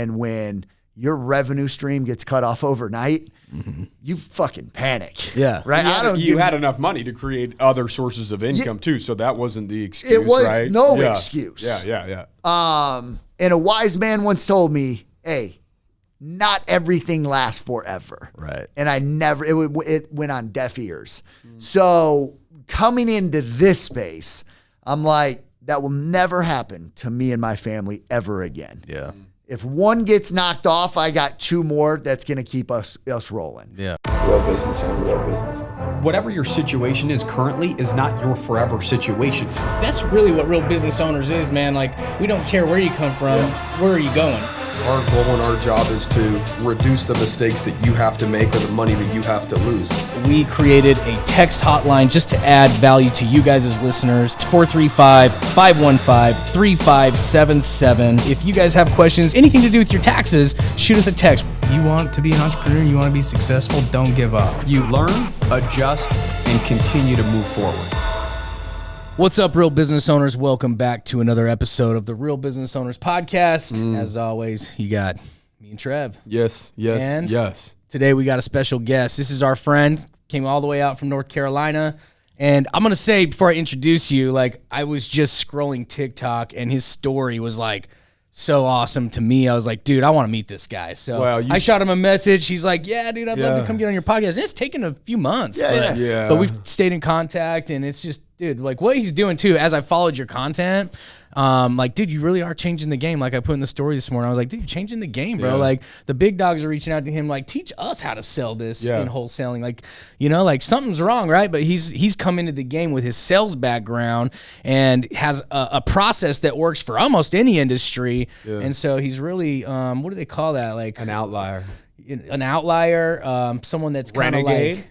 And when your revenue stream gets cut off overnight, you fucking panic. Yeah. Right? You had enough money to create other sources of income too, so that wasn't the excuse, it was right? no excuse. Yeah. And a wise man once told me, hey, not everything lasts forever. Right. And it went on deaf ears. So coming into this space, I'm like, that will never happen to me and my family ever again. Yeah. If one gets knocked off, I got two more that's going to keep us rolling. Yeah. Real business owner, real business. Whatever your situation is currently is not your forever situation. That's really what real business owners is, man. Like, we don't care where you come from, where are you going? Our goal and our job is to reduce the mistakes that you have to make or the money that you have to lose. We created a text hotline just to add value to you guys as listeners. It's 435-515-3577. If you guys have questions, anything to do with your taxes, shoot us a text. You want to be an entrepreneur, you want to be successful, don't give up. You learn, adjust, and continue to move forward. What's up, real business owners? Welcome back to another episode of the Real Business Owners Podcast. As always, you got me and Trev. Yes. And today we got a special guest. This is our friend, came all the way out from North Carolina. And I'm going to say, before I introduce you, like, I was just scrolling TikTok and his story was like so awesome to me. I was like, dude, I want to meet this guy. So I shot him a message. He's like, yeah, dude, I'd love to come get on your podcast. And it's taken a few months, but we've stayed in contact, and it's just, dude, like what he's doing too, as I followed your content, like, dude, you really are changing the game. Like I put in the story this morning, I was like, dude, you're changing the game, bro. Like the big dogs are reaching out to him, like, teach us how to sell this in wholesaling. Like, you know, like something's wrong, right? But he's come into the game with his sales background and has a process that works for almost any industry. Yeah. And so he's really, what do they call that? Like An outlier, someone that's kind of like,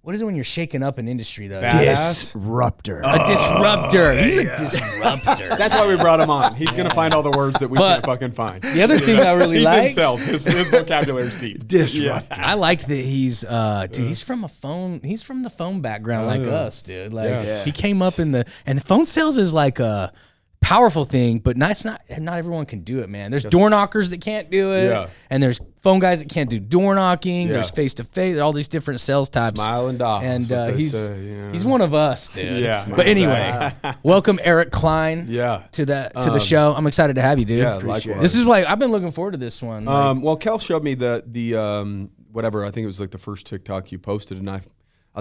what is it when you're shaking up an industry, though? Disruptor. A disruptor. He's a disruptor. That's why we brought him on. He's going to find all the words that we can't fucking find. The other thing I really like. He's in sales. His vocabulary is deep. Disruptor. I like that he's, dude, he's from the phone background like us, dude. Like, he came up and the phone sales is like a powerful thing, but not everyone can do it, man. There's door knockers that can't do it, and there's phone guys that can't do door knocking. There's face to face, all these different sales types. Smile and dial, and he's one of us, dude. Yeah. But anyway, welcome Eric Cline. To the show. I'm excited to have you, dude. Yeah, likewise. This is like I've been looking forward to this one. Well, Kel showed me the whatever, I think it was like the first TikTok you posted, and I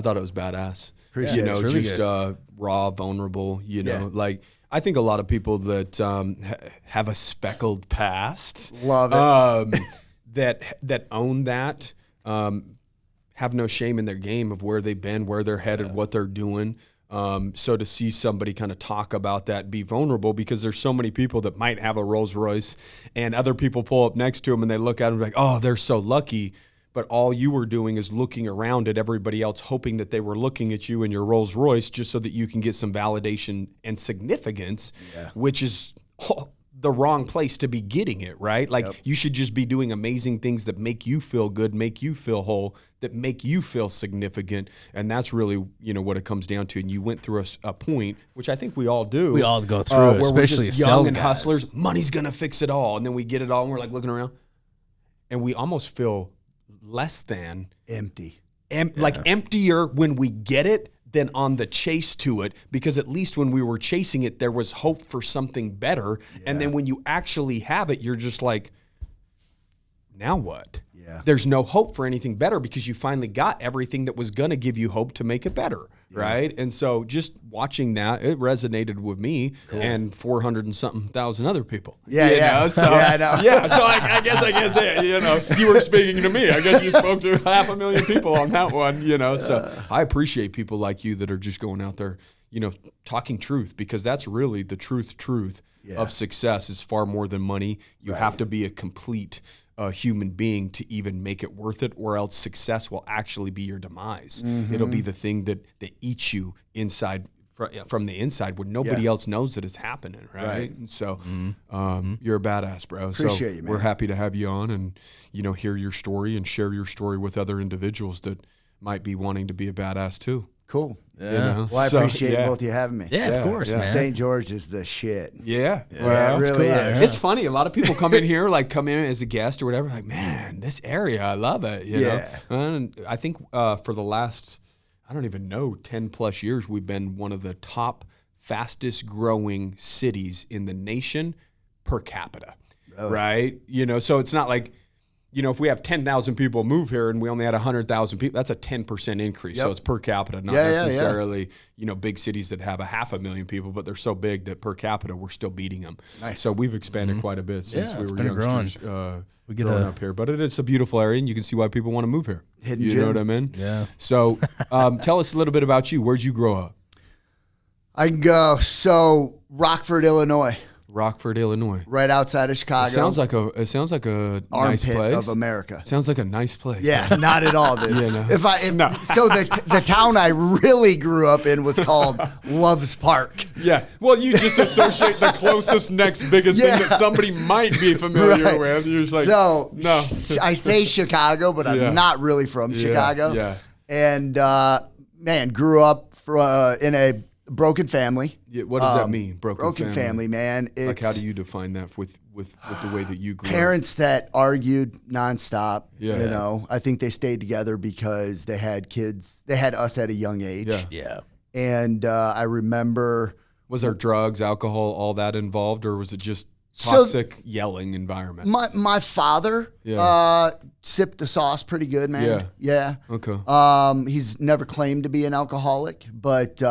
thought it was badass. Appreciate it. Really just raw, vulnerable. You know, like. I think a lot of people that have a speckled past, love it, that own that, have no shame in their game of where they've been, where they're headed, what they're doing. So to see somebody kind of talk about that, be vulnerable, because there's so many people that might have a Rolls Royce, and other people pull up next to them and they look at them like, oh, they're so lucky. But all you were doing is looking around at everybody else, hoping that they were looking at you in your Rolls Royce just so that you can get some validation and significance, which is the wrong place to be getting it, right? Like you should just be doing amazing things that make you feel good, make you feel whole, that make you feel significant. And that's really, you know, what it comes down to. And you went through a point, which I think we all do. We all go through it, especially young sales and guys. hustlers. Money's going to fix it all. And then we get it all and we're like looking around and we almost feel less than empty, like emptier when we get it than on the chase to it, because at least when we were chasing it, there was hope for something better. And then when you actually have it, you're just like, now what? There's no hope for anything better because you finally got everything that was going to give you hope to make it better. Right. And so just watching that, it resonated with me and 400 and something thousand other people. So, I know. So I guess, you know, you were speaking to me. I guess you spoke to 500,000 people on that one, you know. So I appreciate people like you that are just going out there, you know, talking truth, because that's really the truth of success is far more than money. You have to be a complete human being to even make it worth it, or else success will actually be your demise. It'll be the thing that eats you inside from the inside when nobody else knows that it's happening, right? And so you're a badass, bro. Appreciate you, man. We're happy to have you on and, you know, hear your story and share your story with other individuals that might be wanting to be a badass too. Cool. Yeah. You know? Well, I So, appreciate yeah. both of you having me. Yeah, of course, man. St. George is the shit. Yeah. Yeah, it really is. It's funny. A lot of people come in here, like come in as a guest or whatever, like, man, this area, I love it. You know? And I think for the last, I don't even know, 10 plus years, we've been one of the top fastest growing cities in the nation per capita. Really? Right? You know, so it's not like, you know, if we have 10,000 people move here and we only had 100,000 people, that's a 10% increase. Yep. So it's per capita, not necessarily, you know, big cities that have 500,000 people, but they're so big that per capita, we're still beating them. Nice. So we've expanded quite a bit since we it's were been youngsters we get growing up here. But it is a beautiful area, and you can see why people want to move here. Hidden you gem. know what I mean? Yeah. So tell us a little bit about you. Where'd you grow up? I can go. So Rockford, Illinois, Rockford, Illinois. right outside of Chicago. It sounds like a nice armpit place. of America. Sounds like a nice place. Yeah, not at all, dude. Yeah, no. So the town I really grew up in was called Loves Park. Yeah. Well, you just associate the closest next biggest Yeah. thing that somebody might be familiar Right. with. You're just like, So no. I say Chicago, but Yeah. I'm not really from Chicago. Yeah. And man, grew up in a broken family. Yeah, what does that mean? Broken family, man. It's Like, how do you define that with the way that you grew up? parents that argued nonstop. Yeah. You know, I think they stayed together because they had kids. They had us at a young age. Yeah. Yeah. And I remember Was there drugs, alcohol, all that involved, or was it just So- toxic yelling environment? my father Yeah. sipped the sauce pretty good, man. Yeah. Okay. He's never claimed to be an alcoholic, but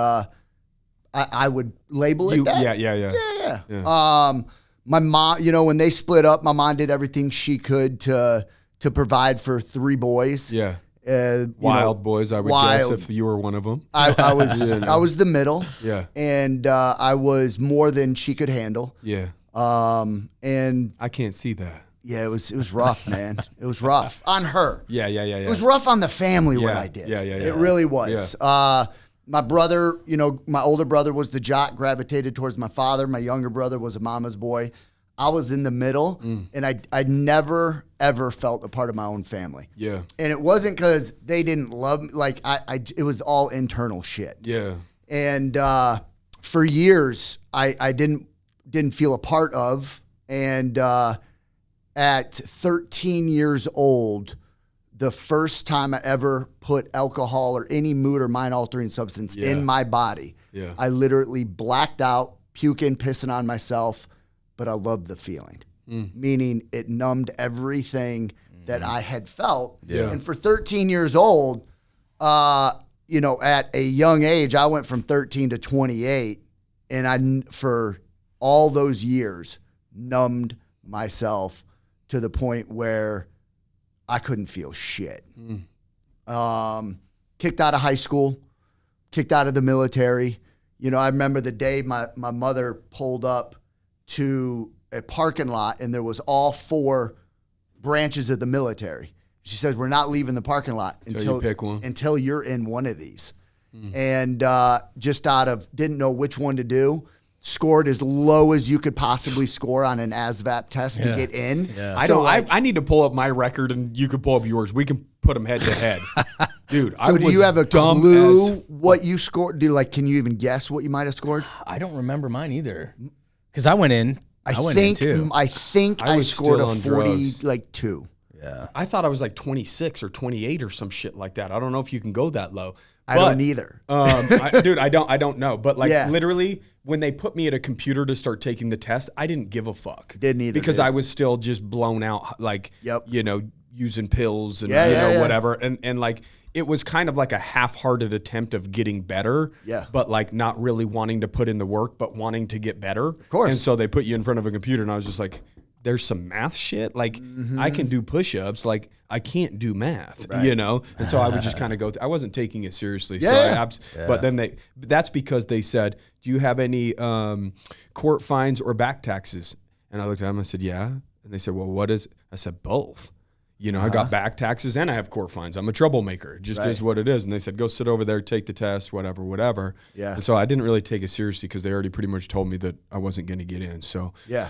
I would label it that. Yeah. My mom, you know, when they split up, my mom did everything she could to provide for three boys. Yeah. Wild boys, I would wild. guess, if you were one of them. I was I was the middle. Yeah. And I was more than she could handle. Yeah. And I can't see that. yeah, it was rough, man. It was rough on her. Yeah. It was rough on the family what Yeah, I did. yeah. It really was. My brother, you know, my older brother was the jock, gravitated towards my father. My younger brother was a mama's boy. I was in the middle, and I never, ever felt a part of my own family. Yeah. And it wasn't because they didn't love me. Like, it was all internal shit. Yeah. And for years, I didn't feel a part of. And at 13 years old, the first time I ever put alcohol or any mood or mind-altering substance in my body, I literally blacked out, puking, pissing on myself, but I loved the feeling. Meaning it numbed everything that I had felt. Yeah. And for 13 years old, you know, at a young age, I went from 13 to 28, and for all those years, numbed myself to the point where I couldn't feel shit. Kicked out of high school, kicked out of the military. You know, I remember the day my mother pulled up to a parking lot and there was all four branches of the military. She said, "We're not leaving the parking lot you pick one. until you're in one of these." And just didn't know which one to do. Scored as low as you could possibly score on an ASVAB test to get in. Yeah. I need to pull up my record, and you can pull up yours. We can put them head to head, dude. So do you have a clue what you scored? Can you even guess what you might have scored? I don't remember mine either. Because I went in. I went think in too. I think I I was scored still a on 42. Yeah. I thought I was like 26 or 28 or some shit like that. I don't know if you can go that low. I don't either. Dude, I don't know. But Yeah. literally, when they put me at a computer to start taking the test, I didn't give a fuck. Didn't either, because dude. I was still just blown out, like Yep. you know, using pills and Yeah. whatever, and like it was kind of like a half-hearted attempt of getting better. Yeah. But like not really wanting to put in the work, but wanting to get better. Of course. And so they put you in front of a computer, and I was just like, there's some math shit. Like I can do push-ups. Like I can't do math, you know? And so I would just kind of go, I wasn't taking it seriously. Yeah. But then that's because they said, do you have any court fines or back taxes? And I looked at them and I said, yeah. And they said, well, what is, I said, both. You know, I got back taxes and I have court fines. I'm a troublemaker. It just is what it is. And they said, go sit over there, take the test, whatever. Yeah. And so I didn't really take it seriously because they already pretty much told me that I wasn't going to get in. So, Yeah.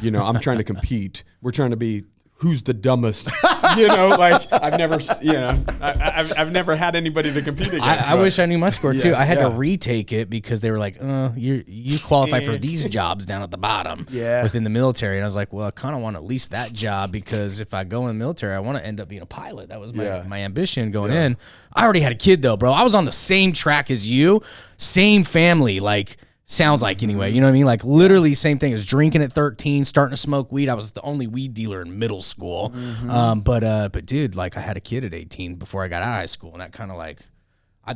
you know, I'm trying to compete. We're trying to be who's the dumbest? Like I've never had anybody to compete against. I wish I knew my score too. I had to yeah. retake it because they were like, you qualify for these jobs down at the bottom within the military. And I was like, well, I kind of want at least that job because if I go in the military, I want to end up being a pilot. That was my ambition going in. I already had a kid though, bro. I was on the same track as you, same family, like sounds like anyway. You know what I mean? Like literally same thing. I was drinking at 13, starting to smoke weed. I was the only weed dealer in middle school. But dude, like I had a kid at 18 before I got out of high school, and that kind of like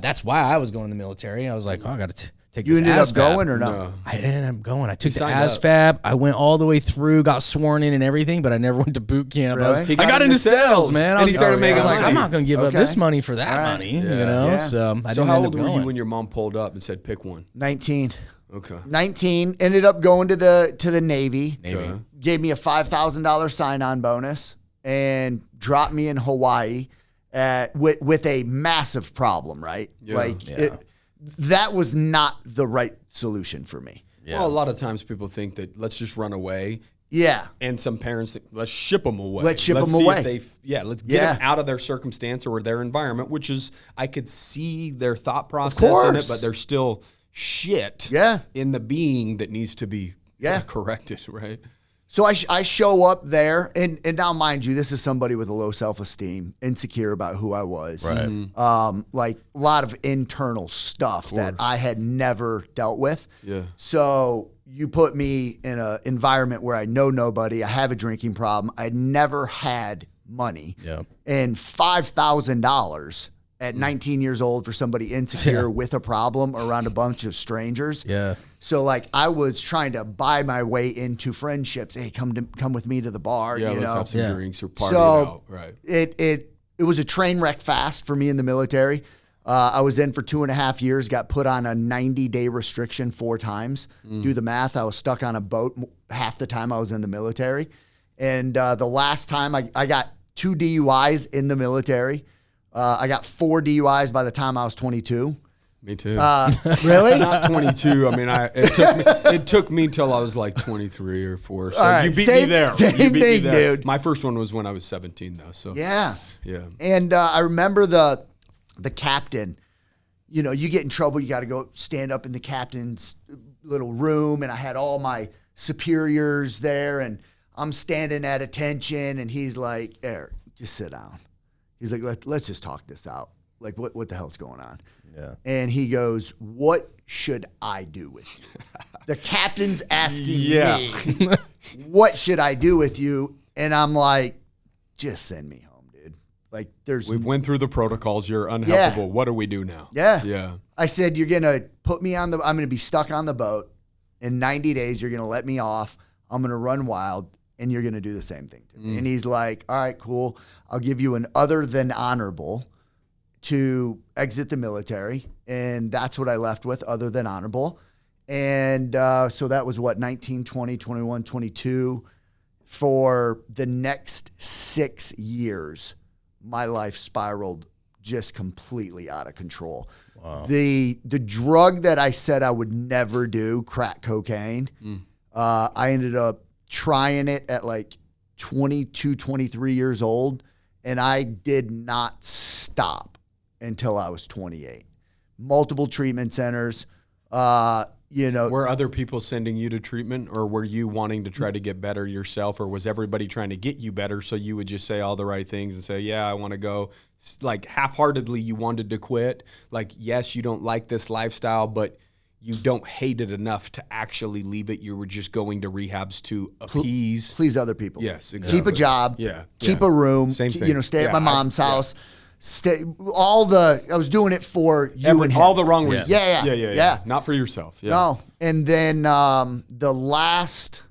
that's why I was going in the military. I was like, oh, I got to take You this ended ASVAB. up going or no? I ended up going. I took the signed up. ASVAB. I went all the way through, got sworn in and everything, but I never went to boot camp. Really? He I got into sales, man. And he started making I was like, money. I'm not going to give up Okay. this money for that money, you know? Yeah. So I So didn't how end old up were going. you when your mom pulled up and said, pick one? 19. Okay. 19, ended up going to the Navy. Okay. Gave me a $5,000 sign-on bonus and dropped me in Hawaii with a massive problem, right? Yeah. That was not the right solution for me. Yeah. Well, a lot of times people think that let's just run away. Yeah. And some parents think, let's ship them away. Let's ship them see away. If let's get them out of their circumstance or their environment, which is, I could see their thought process in it, course. but they're still shit Yeah. in the being that needs to be corrected, right? So I show up there, and now mind you, this is somebody with a low self-esteem, insecure about who I was. Right. Like a lot of internal stuff that I had never dealt with. Yeah. So you put me in an environment where I know nobody, I have a drinking problem, I never had money. Yeah. And $5,000 at 19 years old for somebody insecure with a problem around a bunch of strangers. Yeah. So like I was trying to buy my way into friendships. Hey, come with me to the bar. Yeah, you let's know, have some drinks or party So out. Right. it was a train wreck fast for me in the military. I was in for 2.5 years, got put on a 90-day restriction 4 times. Do the math. I was stuck on a boat half the time I was in the military. And the last time I got 2 DUIs in the military. I got 4 DUIs by the time I was 22. Me too. Really? Not 22. I mean, it took me till I was like 23 or 4. So All right, you beat same- me there. same You beat me thing, there. dude. My first one was when I was 17 though. So Yeah. yeah. And I remember the captain, you know, you get in trouble, you got to go stand up in the captain's little room. And I had all my superiors there and I'm standing at attention and he's like, Eric, just sit down. He's like, let's just talk this out. Like, what the hell's going on? Yeah. And he goes, what should I do with you? The captain's asking me, what should I do with you? And I'm like, just send me home, dude. Like, We went through the protocols. You're unhelpable. What do we do now? Yeah. Yeah. I said, you're going to put me I'm going to be stuck on the boat. In 90 days, you're going to let me off. I'm going to run wild, and you're going to do the same thing to me. And he's like, all right, cool. I'll give you an other than honorable to exit the military. And that's what I left with, other than honorable. And so that was 19, 20, 21, 22. For the next 6 years, my life spiraled just completely out of control. Wow. The drug that I said I would never do, crack cocaine, I ended up trying it at like 22, 23 years old, and I did not stop until I was 28. Multiple treatment centers, Were other people sending you to treatment, or were you wanting to try to get better yourself, or was everybody trying to get you better so you would just say all the right things and say, yeah, I want to go? Like half-heartedly you wanted to quit. Like, yes, you don't like this lifestyle, but you don't hate it enough to actually leave it. You were just going to rehabs to appease. Please other people. Yes, exactly. Keep a job. Yeah. Keep a room. Same thing. Stay at Yeah, my mom's house. I was doing it for you and him. all the wrong reasons. Yeah. Not for yourself. Yeah. No. And then the last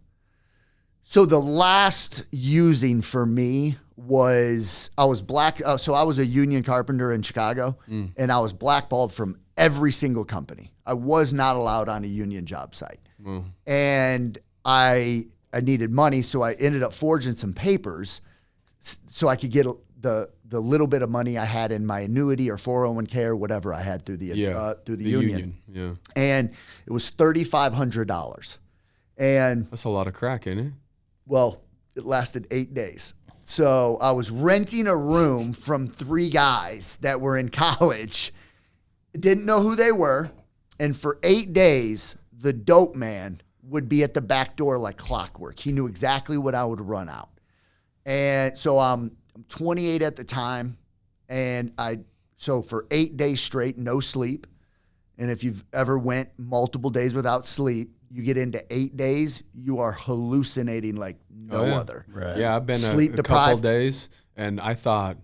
using for me was I was black. So I was a union carpenter in Chicago, and I was blackballed from every single company. I was not allowed on a union job site, and I needed money, so I ended up forging some papers so I could get the little bit of money I had in my annuity or 401k or whatever I had through the union. Yeah. And it was $3,500. And That's a lot of crack, isn't it? well, it lasted 8 days. So I was renting a room from 3 guys that were in college. Didn't know who they were. And for 8 days, the dope man would be at the back door like clockwork. He knew exactly what I would run out. And so I'm 28 at the time. And so for 8 days straight, no sleep. And if you've ever went multiple days without sleep, you get into 8 days, you are hallucinating like no other. Right. Yeah, I've been Sleep a couple days, and I thought,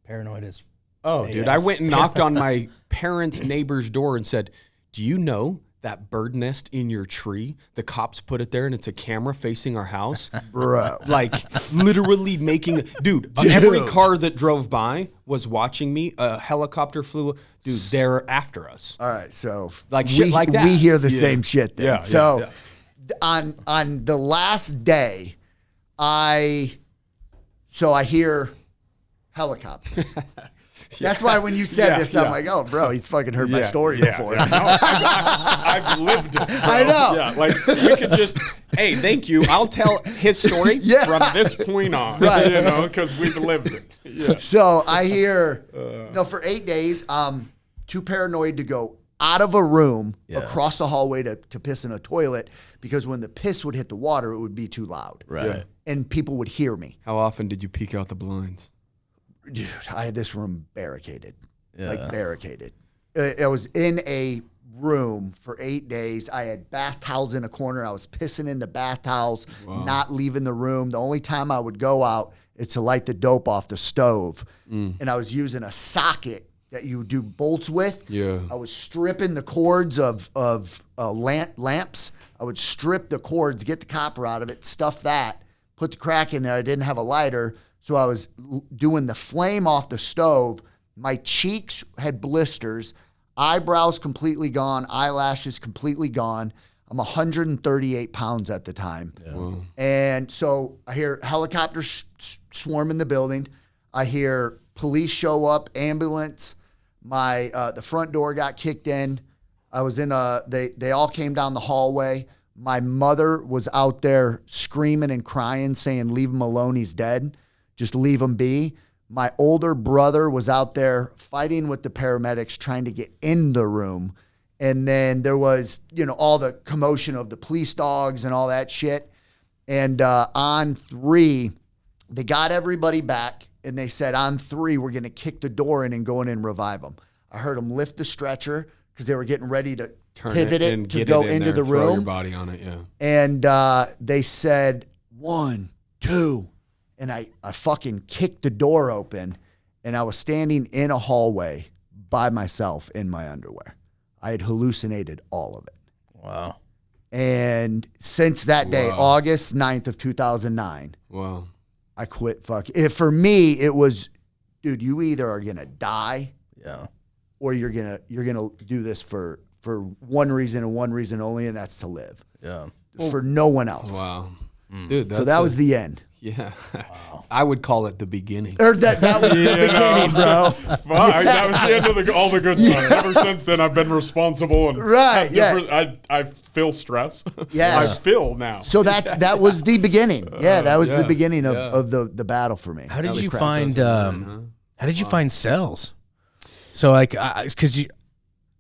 Paranoid is. oh, dude, I went and knocked on my parents' neighbor's door and said, do you know that bird nest in your tree? The cops put it there, and it's a camera facing our house. Bro. Like, literally making... Dude, every car that drove by was watching me. A helicopter flew. Dude, they're after us. All right, so like shit like that. We hear the same shit then. Yeah, so on the last day, I hear helicopters. That's why when you said this, I'm like, oh, bro, he's fucking heard my story before. Yeah. No, I've lived it, bro. I know. Yeah, like, we could just, hey, thank you. I'll tell his story from this point on. Right. You know, because we've lived it. Yeah. So I hear, for 8 days, too paranoid to go out of a room across the hallway to piss in a toilet because when the piss would hit the water, it would be too loud. Right. Yeah. And people would hear me. How often did you peek out the blinds? Dude, I had this room barricaded, like barricaded. I was in a room for 8 days. I had bath towels in a corner. I was pissing in the bath towels, not leaving the room. The only time I would go out is to light the dope off the stove. And I was using a socket that you do bolts with. Yeah. I was stripping the cords of lamps. I would strip the cords, get the copper out of it, stuff that, put the crack in there. I didn't have a lighter. So I was doing the flame off the stove. My cheeks had blisters, eyebrows completely gone, eyelashes completely gone. I'm 138 pounds at the time. Yeah. And so I hear helicopters swarming the building. I hear police show up, ambulance. The front door got kicked in. I was in they all came down the hallway. My mother was out there screaming and crying, saying, leave him alone, he's dead. Just leave him be. My older brother was out there fighting with the paramedics, trying to get in the room. And then there was, all the commotion of the police dogs and all that shit. And on 3, they got everybody back. And they said, on 3, we're going to kick the door in and go in and revive them. I heard them lift the stretcher because they were getting ready to pivot it to go into the room. Throw your body on it, yeah. And they said, 1, 2. And I fucking kicked the door open, and I was standing in a hallway by myself in my underwear. I had hallucinated all of it. Wow. And since that day, August 9th of 2009, I quit fucking. For me, it was, dude, you either are going to die or you're going to do this for one reason and one reason only, and that's to live. Yeah. For no one else. Wow. Dude, so that was the end. Yeah. Wow. I would call it the beginning. Or that was the beginning, bro. Fuck, that was the end of all the good times. Ever since then, I've been responsible and I feel stress. Yes. I feel now. So that was the beginning. Yeah, that was the beginning of the battle for me. How did you find sales? So like, because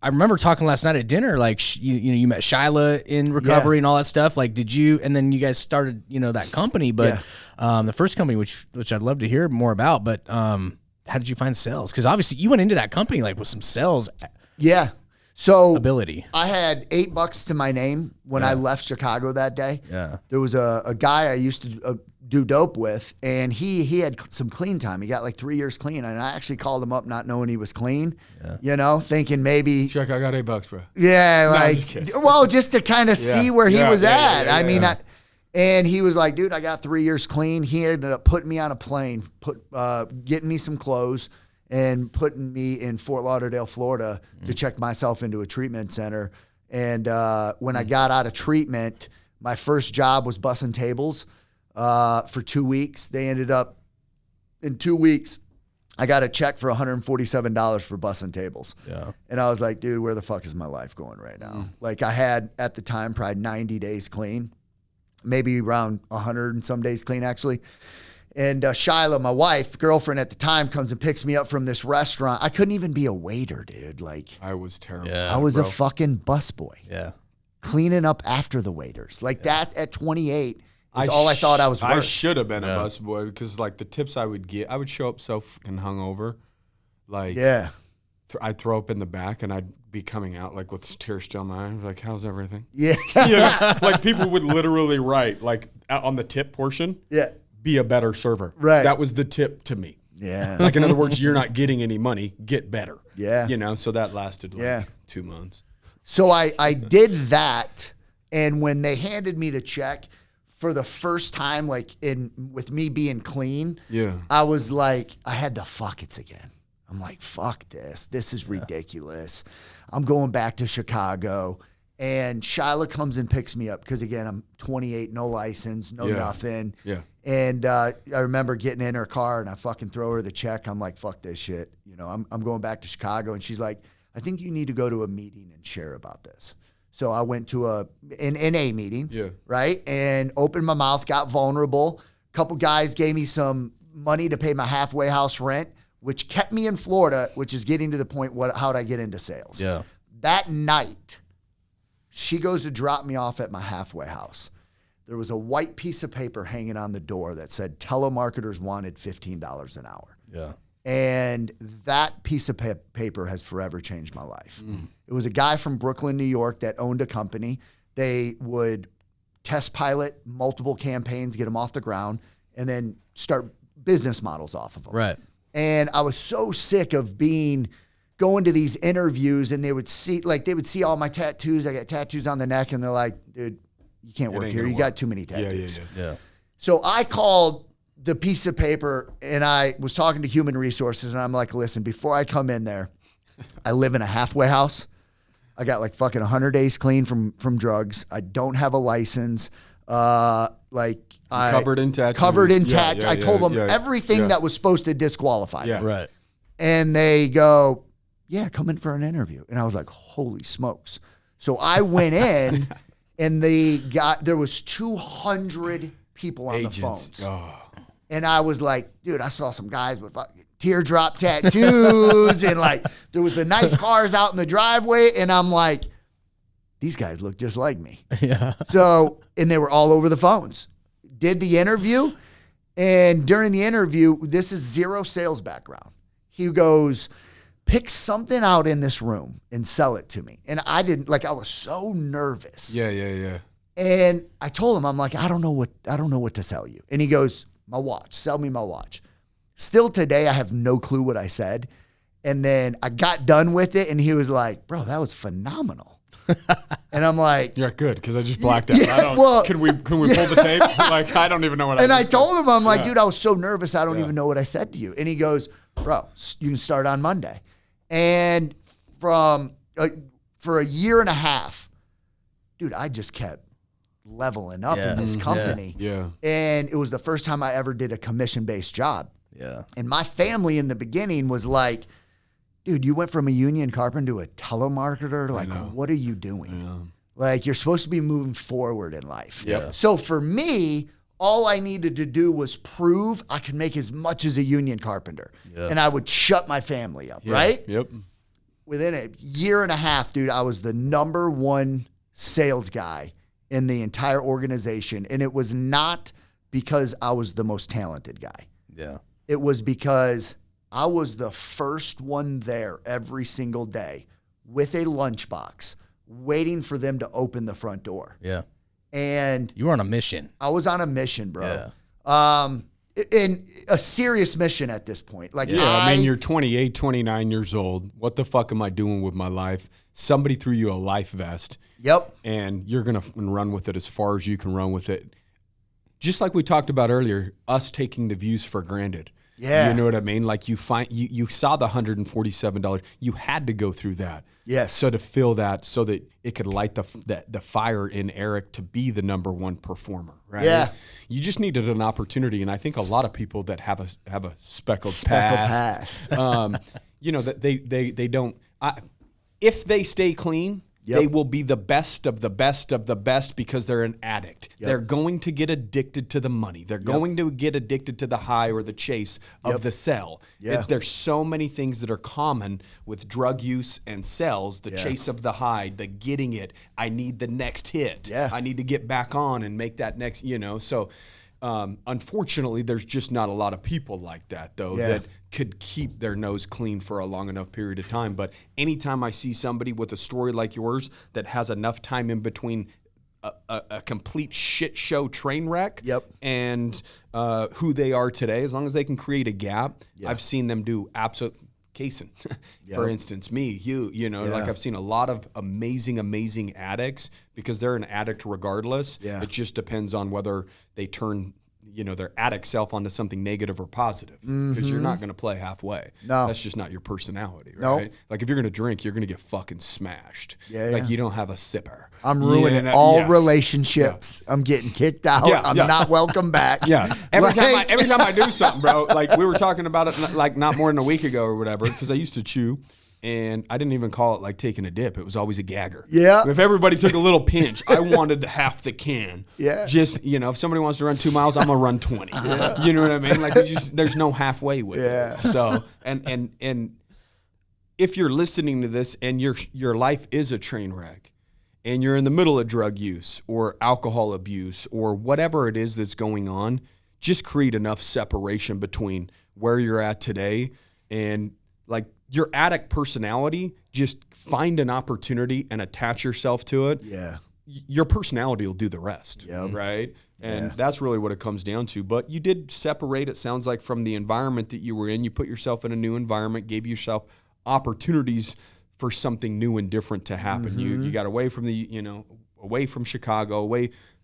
I remember talking last night at dinner, like, you met Shyla in recovery and all that stuff. Like, did you, and then you guys started, that company, but the first company, which I'd love to hear more about, but how did you find sales? Because obviously you went into that company like with some sales ability. I had $8 to my name when I left Chicago that day. Yeah. There was a guy I used to do dope with, and he had some clean time. He got like 3 years clean, and I actually called him up not knowing he was clean, thinking maybe... Check, I got $8, bro. Yeah, just to kind of see where he was at. I mean, and he was like, dude, I got 3 years clean. He ended up putting me on a plane, getting me some clothes, and putting me in Fort Lauderdale, Florida to check myself into a treatment center. And when I got out of treatment, my first job was bussing tables for 2 weeks. They ended up, in 2 weeks, I got a check for $147 for bussing tables. Yeah. And I was like, dude, where the fuck is my life going right now? Like, I had, at the time, probably 90 days clean, maybe around 100 and some days clean, actually. And Shyla, my wife, girlfriend at the time, comes and picks me up from this restaurant. I couldn't even be a waiter, dude. Like, I was terrible. I was a fucking busboy. Yeah. Cleaning up after the waiters. Like that at 28 is all I thought I was worth. I should have been a busboy because like the tips I would get, I would show up so fucking hungover. Like, I'd throw up in the back and I'd be coming out like with tears still in my eyes. Like, how's everything? Yeah. You know, like people would literally write like on the tip portion. Yeah. Be a better server. Right. That was the tip to me. Yeah. Like, in other words, you're not getting any money. Get better. Yeah. You know, so that lasted like 2 months. So I did that. And when they handed me the check for the first time, like with me being clean, I was like, I had the fuck it's again. I'm like, fuck this. This is ridiculous. I'm going back to Chicago. And Shyla comes and picks me up because, again, I'm 28, no license, no nothing. Yeah. And I remember getting in her car and I fucking throw her the check. I'm like, fuck this shit. You know, I'm going back to Chicago. And she's like, I think you need to go to a meeting and share about this. So I went to an NA meeting, right? And opened my mouth, got vulnerable. A couple guys gave me some money to pay my halfway house rent, which kept me in Florida, which is getting to the point, how'd I get into sales? Yeah. That night, she goes to drop me off at my halfway house. There was a white piece of paper hanging on the door that said telemarketers wanted $15 an hour. Yeah. And that piece of paper has forever changed my life. It was a guy from Brooklyn, New York that owned a company. They would test pilot multiple campaigns, get them off the ground, and then start business models off of them. Right. And I was so sick of going to these interviews and they would see all my tattoos. I got tattoos on the neck and they're like, dude, you can't work here. You got too many tattoos. Yeah. So I called the piece of paper and I was talking to human resources and I'm like, listen, before I come in there, I live in a halfway house. I got like fucking 100 days clean from drugs. I don't have a license. Covered in tattoos. Covered in tattoos. I told them everything that was supposed to disqualify me. Right. And they go, yeah, come in for an interview. And I was like, holy smokes. So I went in and there was 200 people on the phones. Oh. And I was like, dude, I saw some guys with fucking teardrop tattoos and like there was the nice cars out in the driveway. And I'm like, these guys look just like me. Yeah. So, and they were all over the phones. Did the interview. And during the interview, this is zero sales background. He goes, pick something out in this room and sell it to me. And I was so nervous. Yeah. And I told him, I'm like, I don't know what to sell you. And he goes, my watch, sell me my watch. Still today, I have no clue what I said. And then I got done with it and he was like, bro, that was phenomenal. And I'm like, you're good because I just blacked out. Yeah, can we pull the tape? Like, I don't even know what I told him, I'm like, dude, I was so nervous. I don't even know what I said to you. And he goes, bro, you can start on Monday. And for a year and a half, dude, I just kept leveling up in this company. Yeah. And it was the first time I ever did a commission-based job. Yeah. And my family in the beginning was like, dude, you went from a union carpenter to a telemarketer. Like, what are you doing? Yeah. Like, you're supposed to be moving forward in life. Yep. So for me, all I needed to do was prove I could make as much as a union carpenter. Yeah. And I would shut my family up, right? Yep. Within a year and a half, dude, I was the number one sales guy in the entire organization. And it was not because I was the most talented guy. Yeah. It was because I was the first one there every single day with a lunchbox, waiting for them to open the front door. Yeah. And you were on a mission. I was on a mission, bro. Yeah. In a serious mission at this point. Like, I mean, you're 28, 29 years old. What the fuck am I doing with my life? Somebody threw you a life vest. Yep. And you're going to run with it as far as you can run with it. Just like we talked about earlier, us taking the views for granted. Yeah. You know what I mean? Like you saw the $147. You had to go through that. Yes. So to feel that so that it could light the fire in Eric to be the number one performer, right? Yeah. You just needed an opportunity. And I think a lot of people that have a speckled past. You know, that they don't, if they stay clean, They will be the best of the best of the best because they're an addict. They're going to get addicted to the money. They're going to get addicted to the high or the chase of the sell. There's so many things that are common with drug use and sells, the chase of the high, the getting it. I need the next hit. I need to get back on and make that next, so unfortunately, there's just not a lot of people like that, though, that could keep their nose clean for a long enough period of time. But anytime I see somebody with a story like yours that has enough time in between a complete shit show train wreck and who they are today, as long as they can create a gap, I've seen them do absolute. Kaysen, for instance, me, you like I've seen a lot of amazing addicts because they're an addict regardless. It just depends on whether they turn, their addict self onto something negative or positive because you're not going to play halfway. No. That's just not your personality, right? Like if you're going to drink, you're going to get fucking smashed. Like you don't have a sipper. I'm ruining all relationships. I'm getting kicked out. I'm not welcome back. Every time I do something, bro, like we were talking about it like not more than a week ago or whatever, because I used to chew. And I didn't even call it like taking a dip. It was always a gagger. If everybody took a little pinch, I wanted half the can. Just, if somebody wants to run 2 miles, I'm going to run 20. You know what I mean? Like, there's no halfway with it. So, and if you're listening to this and your life is a train wreck and you're in the middle of drug use or alcohol abuse or whatever it is that's going on, just create enough separation between where you're at today and like, your addict personality, just find an opportunity and attach yourself to it. Your personality will do the rest, right? And that's really what it comes down to. But you did separate, it sounds like, from the environment that you were in. You put yourself in a new environment, gave yourself opportunities for something new and different to happen. You got away from away from Chicago,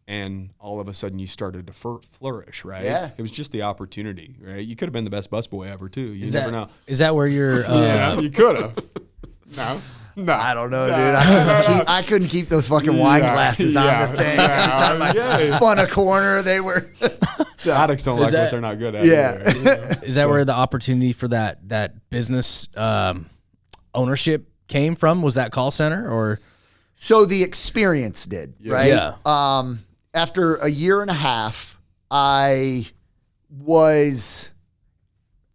and all of a sudden you started to flourish, right? It was just the opportunity, right? You could have been the best busboy ever, too. You never know. Is that where you're... you could have. No. I don't know, dude. I couldn't keep those fucking wine glasses on the thing. Every time I spun a corner, they were... So, addicts don't like what they're not good at. Is that where the opportunity for that business ownership came from? Was that call center or... So the experience did, right? After a year and a half, I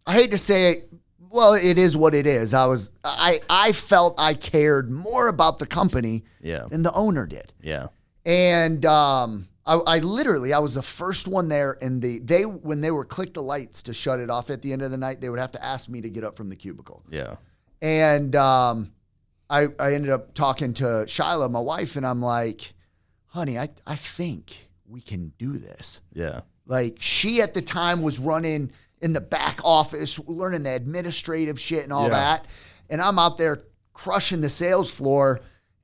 hate to say it, well, it is what it is. I felt I cared more about the company than the owner did. And I literally was the first one there, and when they would click the lights to shut it off at the end of the night, they would have to ask me to get up from the cubicle. And I ended up talking to Shyla, my wife, and I'm like, honey, I think we can do this. Like, she at the time was running in the back office, learning the administrative shit and all that. And I'm out there crushing the sales floor.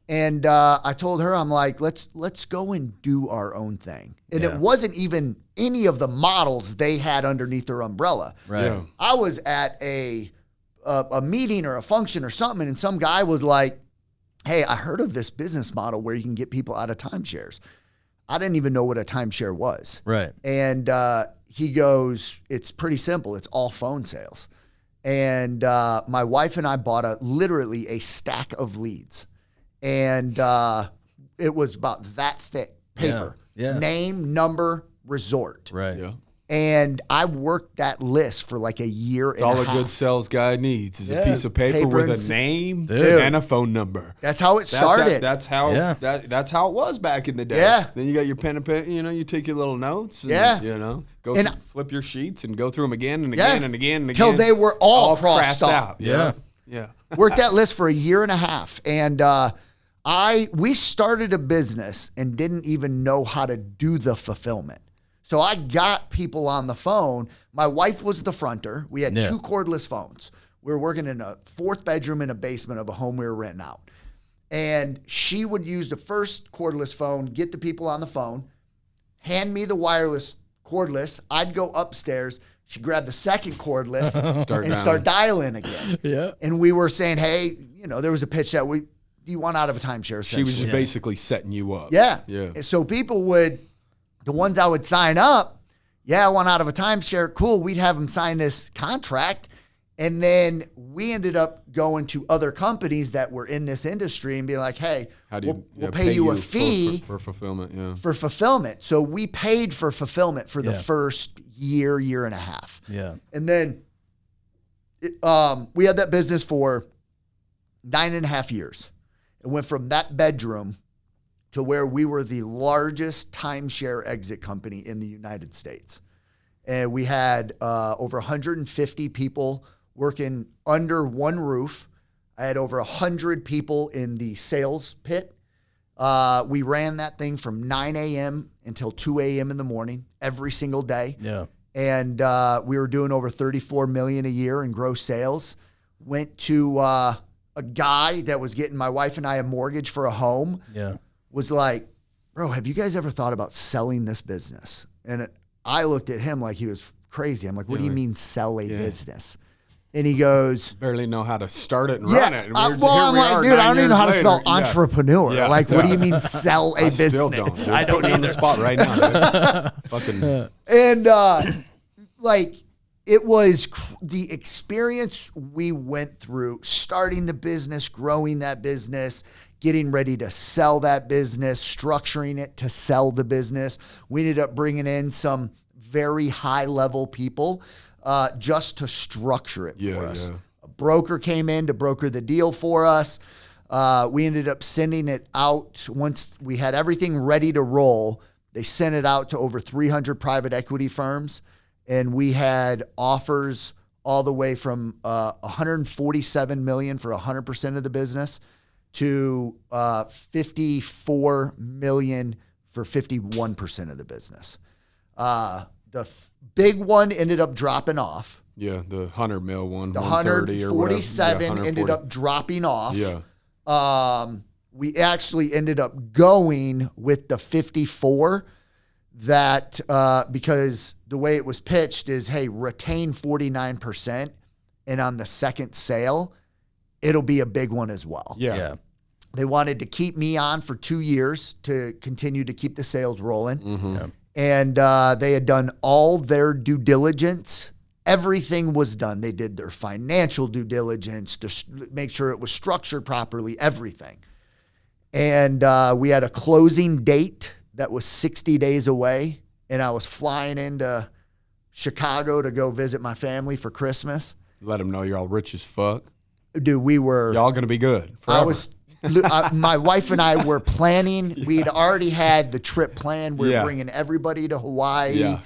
And I told her, I'm like, let's go and do our own thing. And it wasn't even any of the models they had underneath their umbrella. I was at a meeting or a function or something, and some guy was like, hey, I heard of this business model where you can get people out of timeshares. I didn't even know what a timeshare was. And he goes, it's pretty simple. It's all phone sales. And my wife and I bought literally a stack of leads. And it was about that thick paper. Name, number, resort. And I worked that list for like a year and a half. All a good sales guy needs is a piece of paper with a name and a phone number. That's how it started. That's how it was back in the day. Then you got your pen and pen, you take your little notes and, flip your sheets and go through them again and again and again and again. Till they were all crossed off. Worked that list for a year and a half. And we started a business and didn't even know how to do the fulfillment. So I got people on the phone. My wife was the fronter. We had 2 cordless phones. We were working in a 4th bedroom in a basement of a home we were renting out. And she would use the first cordless phone, get the people on the phone, hand me the wireless cordless. I'd go upstairs. She'd grab the second cordless start dialing again. And we were saying, hey, there was a pitch that you want out of a timeshare. She was just basically setting you up. So people the ones I would sign up, I want out of a timeshare. Cool. We'd have them sign this contract. And then we ended up going to other companies that were in this industry and being like, hey, we'll pay you a fee for fulfillment. Yeah. For fulfillment. So we paid for fulfillment for the first year and a half. Yeah. And then we had that business for 9.5 years. It went from that bedroom to where we were the largest timeshare exit company in the United States. And we had over 150 people working under one roof. I had over 100 people in the sales pit. We ran that thing from 9 a.m. until 2 a.m. in the morning every single day. Yeah. And we were doing over $34 million a year in gross sales. Went to a guy that was getting my wife and I a mortgage for a home. Yeah. Was like, bro, have you guys ever thought about selling this business? And I looked at him like he was crazy. I'm like, what do you mean sell a business? And he goes, barely know how to start it and run it. And I'm like, dude, I don't even know how to spell entrepreneur. Yeah. Like, what do you mean sell a business? Still don't. Dude. I don't need the spot right now. Fucking. And like, it was the experience we went through, starting the business, growing that business, getting ready to sell that business, structuring it to sell the business. We ended up bringing in some very high level people just to structure it for us. Yeah. A broker came in to broker the deal for us. We ended up sending it out once we had everything ready to roll. They sent it out to over 300 private equity firms, and we had offers all the way from $147 million for 100% of the business to $54 million for 51% of the business. The big one ended up dropping off. Yeah, the 100 mil one. The 147 ended up dropping off. Yeah. We actually ended up going with the 54 that because the way it was pitched is, hey, retain 49%, and on the second sale, it'll be a big one as well. Yeah. They wanted to keep me on for 2 years to continue to keep the sales rolling. Mm-hmm. Yeah. And they had done all their due diligence. Everything was done. They did their financial due diligence to make sure it was structured properly, everything. And we had a closing date that was 60 days away. And I was flying into Chicago to go visit my family for Christmas. Let them know you're all rich as fuck. Dude, we were... Y'all going to be good forever. My wife and I were planning. We'd already had the trip planned. We were bringing everybody to Hawaii. Yeah.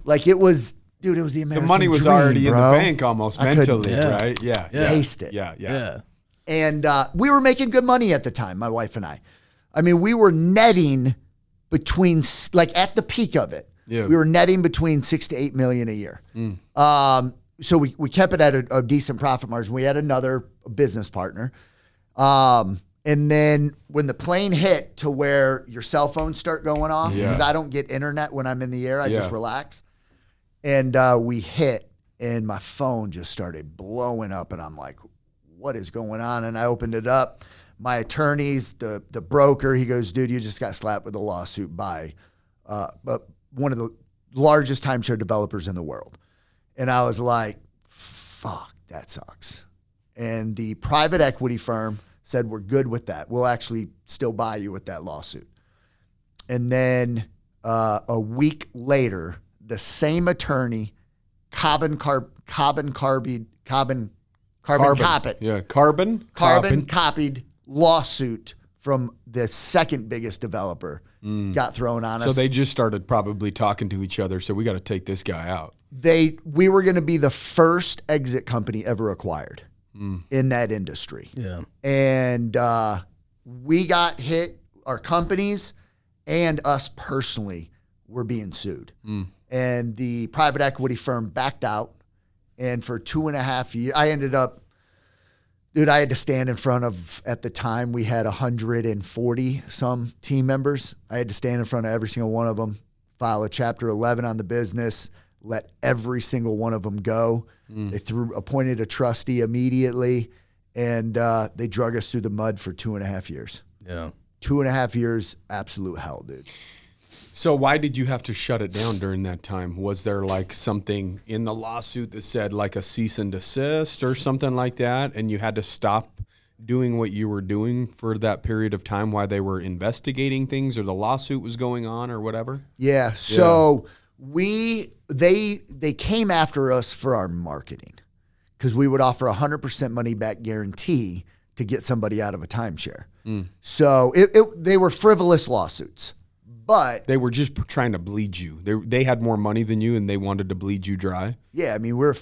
Like it was, dude, it was the American dream. The money was dream, already bro. in the bank almost mentally, right? Yeah. Taste it. Yeah. And we were making good money at the time, my wife and I. I mean, we were netting between, like at the peak of it, we were netting between 6 to 8 million a year. So we kept it at a decent profit margin. We had another business partner. And then when the plane hit to where your cell phones start going off, because I don't get internet when I'm in the air, I just relax. And we hit, and my phone just started blowing up, and I'm like, what is going on? And I opened it up. My attorneys, the broker, he goes, dude, you just got slapped with a lawsuit by one of the largest timeshare developers in the world. And I was like, fuck, that sucks. And the private equity firm said, we're good with that. We'll actually still buy you with that lawsuit. And then a week later, the same attorney, carbon copied lawsuit from the second biggest developer got thrown on us. So they just started probably talking to each other. So we got to take this guy out. We were going to be the first exit company ever acquired in that industry. Yeah. And we got hit, our companies and us personally were being sued. And the private equity firm backed out. And for 2.5 years, I ended up, dude, I had to stand in front of, at the time, we had 140 some team members. I had to stand in front of every single one of them, file a Chapter 11 on the business, let every single one of them go. They appointed a trustee immediately, and they drug us through the mud for 2.5 years. Yeah. 2.5 years, absolute hell, dude. So why did you have to shut it down during that time? Was there like something in the lawsuit that said like a cease and desist or something like that, and you had to stop doing what you were doing for that period of time while they were investigating things, or the lawsuit was going on, or whatever? Yeah. So they came after us for our marketing because we would offer 100% money back guarantee to get somebody out of a timeshare. So they were frivolous lawsuits, but They were just trying to bleed you. They had more money than you, and they wanted to bleed you dry. yeah, I mean, we're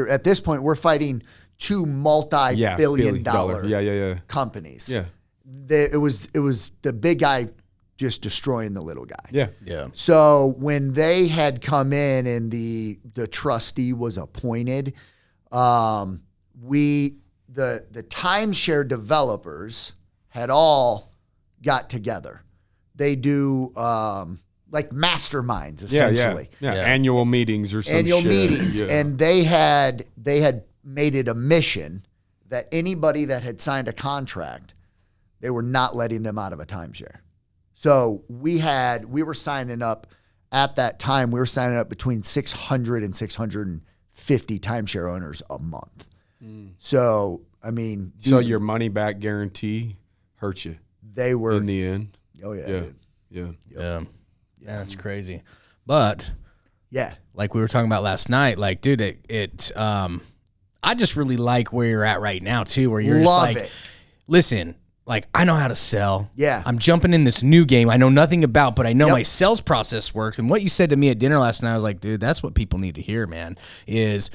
at this point, we're fighting two multi-billion dollar companies. Yeah. It was the big guy just destroying the little guy. Yeah. Yeah. So when they had come in and the trustee was appointed, the timeshare developers had all got together. They do like masterminds essentially. Yeah. Annual meetings or some Annual shit. meetings, Yeah. and they had made it a mission that anybody that had signed a contract, they were not letting them out of a timeshare. So we were signing up at that time. We were signing up between 600 and 650 timeshare owners a month. So I mean, So your money back guarantee hurt you they were in the end. oh yeah, Yeah. dude. Yeah. Yeah. That's crazy. But Yeah. like we were talking about last night, like, dude, I just really like where you're at right now too, where you're Love just like, it. listen, like I know how to sell. Yeah. I'm jumping in this new game I know nothing about, but I know Yep. my sales process works. And what you said to me at dinner last night, I was like, dude, that's what people need to hear, man, is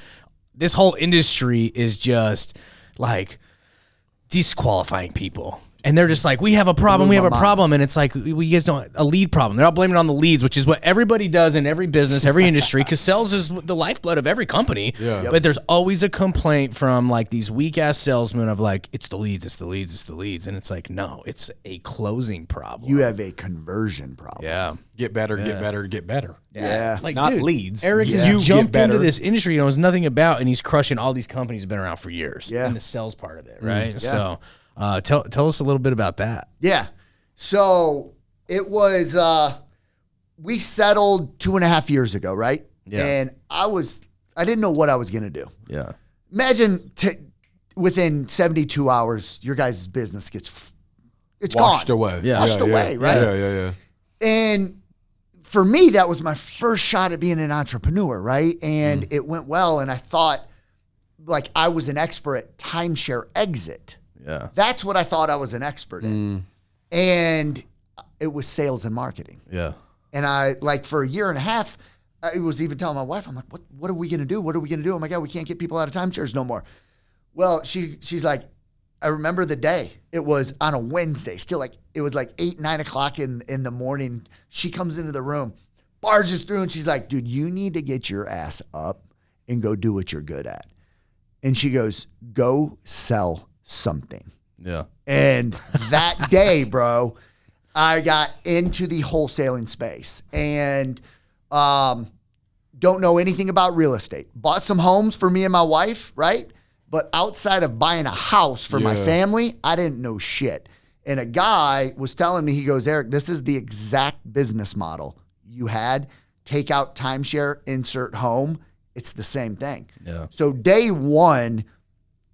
this whole industry is just like disqualifying people. And they're just like, we have a problem, we have a problem. And it's like, we guys don't, a lead problem. They're all blaming it on the leads, which is what everybody does in every business, every industry, because sales is the lifeblood of every company. Yeah. But there's always a complaint from like these weak ass salesmen of like, it's the leads, it's the leads, it's the leads. And it's like, no, it's a closing problem. You have a conversion problem. Yeah. Get better, get better, get better. Yeah. Like, Not dude, leads. Eric You has get jumped better. into this industry he knows nothing about, and he's crushing all these companies that have been around for years. Yeah. In the sales part of it, right? Yeah. So tell us a little bit about that. Yeah. So it was, we settled 2.5 years ago, right? Yeah. And I didn't know what I was going to do. Yeah. Imagine within 72 hours, your guys' business it's Washed gone. away. Yeah. Washed away, right? Yeah. And for me, that was my first shot at being an entrepreneur, right? And it went well. And I thought like I was an expert at timeshare exit. Yeah. That's what I thought I was an expert in. And it was sales and marketing. Yeah. And I, like, for 1.5 years, I was even telling my wife, I'm like, what are we going to do? What are we going to do? Oh my God, we can't get people out of timeshares no more. Well, she's like, I remember the day. It was on a Wednesday, still like, it was like 8, 9 o'clock in the morning. She comes into the room, barges through, and she's like, dude, you need to get your ass up and go do what you're good at. And she goes, go sell something. Yeah. And that day, bro, I got into the wholesaling space and don't know anything about real estate. Bought some homes for me and my wife, right? But outside of buying a house for my family, I didn't know shit. And a guy was telling me, he goes, Eric, this is the exact business model you had. Take out timeshare, insert home. It's the same thing. Yeah. So day one,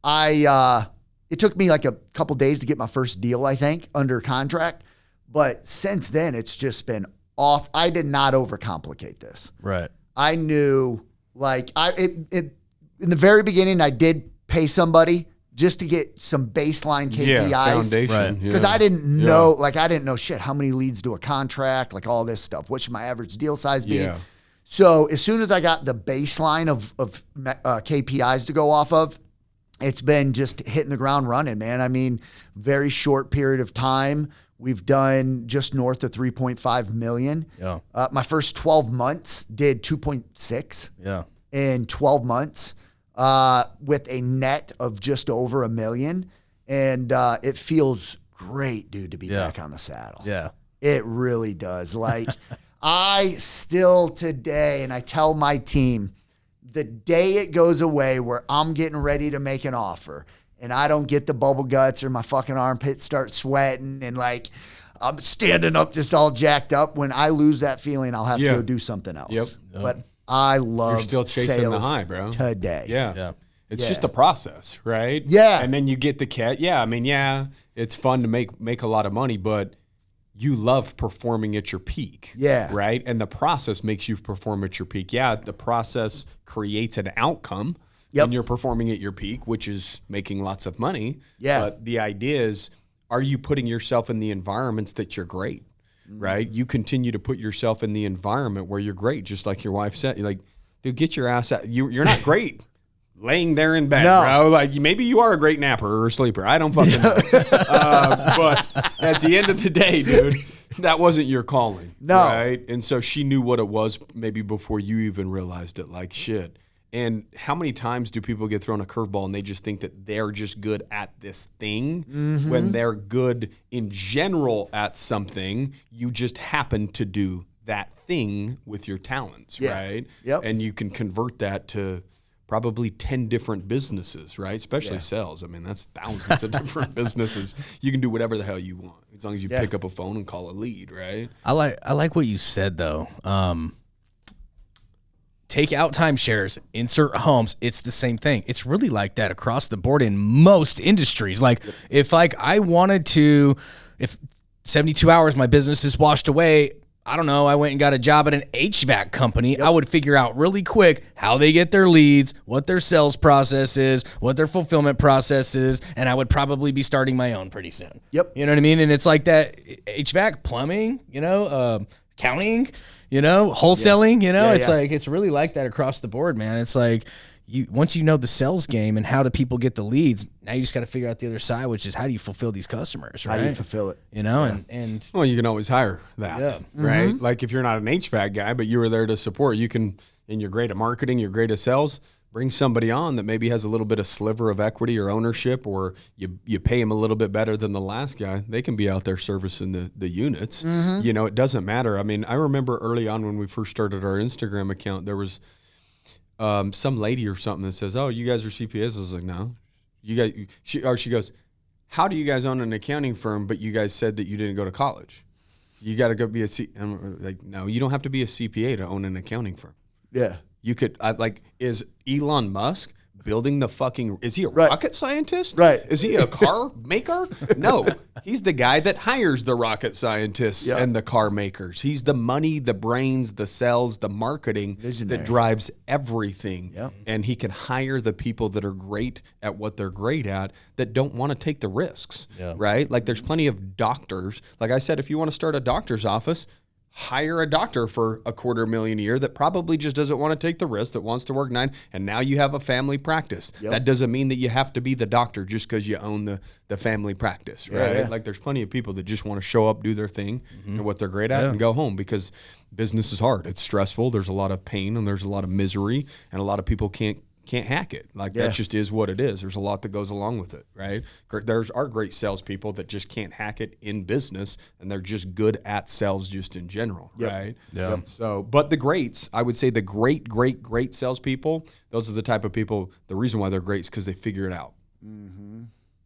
it took me like a couple days to get my first deal, I think, under contract. But since then, it's just been off. I did not overcomplicate this. Right. I knew, like, in the very beginning, I did pay somebody just to get some baseline KPIs. Yeah, foundation. Right. Because I didn't know, I didn't know shit. How many leads do a contract? Like all this stuff. What should my average deal size be? Yeah. So as soon as I got the baseline of KPIs to go off of, it's been just hitting the ground running, man. I mean, very short period of time. We've done just north of 3.5 million. Yeah. My first 12 months did 2.6 Yeah. in 12 months with a net of just over 1 million. And it feels great, dude, to be back on the saddle. Yeah. It really does. Like, I still today, and I tell my team, the day it goes away where I'm getting ready to make an offer and I don't get the bubble guts or my fucking armpits start sweating and like I'm standing up just all jacked up. When I lose that feeling, I'll have to go do something else. Yep. But I love You're still chasing sales the high, bro. today. Yeah. It's just a process, right? Yeah. And then you get the cat. Yeah, I mean, it's fun to make a lot of money, but you love performing at your peak. Yeah. Right? And the process makes you perform at your peak. Yeah, the process creates an outcome when you're performing at your peak, which is making lots of money. Yeah. But the idea is, are you putting yourself in the environments that you're great? Right? You continue to put yourself in the environment where you're great, just like your wife said. You're like, dude, get your ass out. You're not great laying there in bed, bro. Like, maybe you are a great napper or a sleeper. I don't fucking know. But at the end of the day, dude, that wasn't your calling. No. Right? And so she knew what it was maybe before you even realized it. Like, shit. And how many times do people get thrown a curveball and they just think that they're just good at this thing when they're good in general at something? You just happen to do that thing with your talents, right? Yep. And you can convert that to probably 10 different businesses, right? Especially sales. I mean, that's thousands of different businesses. You can do whatever the hell you want as long as you pick up a phone and call a lead, right? I like what you said though. Take out timeshares, insert homes. It's the same thing. It's really like that across the board in most industries. Like if I wanted to, if 72 hours my business is washed away, I don't know, I went and got a job at an HVAC company. I would figure out really quick how they get their leads, what their sales process is, what their fulfillment process is, and I would probably be starting my own pretty soon. Yep. You know what I mean? And it's like that HVAC, plumbing, accounting, wholesaling, it's like, it's really like that across the board, man. It's like once you know the sales game and how do people get the leads, now you just got to figure out the other side, which is how do you fulfill these customers, right? How do you fulfill it? And well, you can always hire that, right? Like if you're not an HVAC guy, but you were there to support, you can, and you're great at marketing, you're great at sales, bring somebody on that maybe has a little bit of sliver of equity or ownership, or you pay them a little bit better than the last guy. They can be out there servicing the units. It doesn't matter. I mean, I remember early on when we first started our Instagram account, there was some lady or something that says, "Oh, you guys are CPAs." I was like, "No, you guys." She goes, "How do you guys own an accounting firm? But you guys said that you didn't go to college. You got to go be a C." I'm like, "No, you don't have to be a CPA to own an accounting firm." Yeah. You could is Elon Musk building the fucking, is he a rocket scientist? Right. Is he a car maker? No, he's the guy that hires the rocket scientists and the car makers. He's the money, the brains, the sales, the marketing that drives everything. Yep. And he can hire the people that are great at what they're great at that don't want to take the risks, right? Like there's plenty of doctors. Like I said, if you want to start a doctor's office, hire a doctor for $250,000 a year that probably just doesn't want to take the risk, that wants to work 9, and now you have a family practice. That doesn't mean that you have to be the doctor just because you own the family practice, right? Yeah. Like there's plenty of people that just want to show up, do their thing, and what they're great at, and go home, because business is hard. It's stressful. There's a lot of pain, and there's a lot of misery, and a lot of people can't hack it. Like that just is what it is. There's a lot that goes along with it, right? There's our great salespeople that just can't hack it in business, and they're just good at sales just in general, right? Yeah. So, but the greats, I would say the great salespeople, those are the type of people, the reason why they're great is because they figure it out.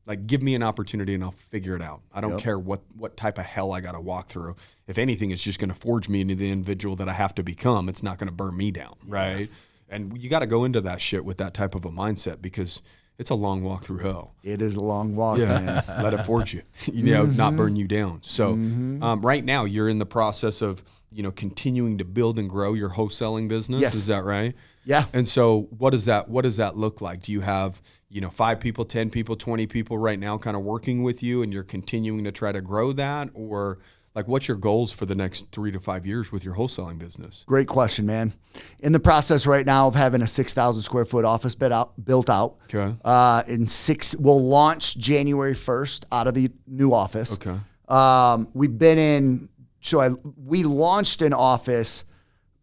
Like, give me an opportunity and I'll figure it out. I don't care what type of hell I got to walk through. If anything, it's just going to forge me into the individual that I have to become. It's not going to burn me down, right? And you got to go into that shit with that type of a mindset, because it's a long walk through hell. It is a long walk, man. Let it forge you, not burn you down. So right now you're in the process of, continuing to build and grow your wholesaling business. Yes. Is that right? Yeah. And so what does that look like? Do you have, 5 people, 10 people, 20 people right now kind of working with you, and you're continuing to try to grow that? Or like, what's your goals for the next 3 to 5 years with your wholesaling business? Great question, man. In the process right now of having a 6,000 square foot office built out. Okay. We'll launch January 1st out of the new office. Okay. We launched an office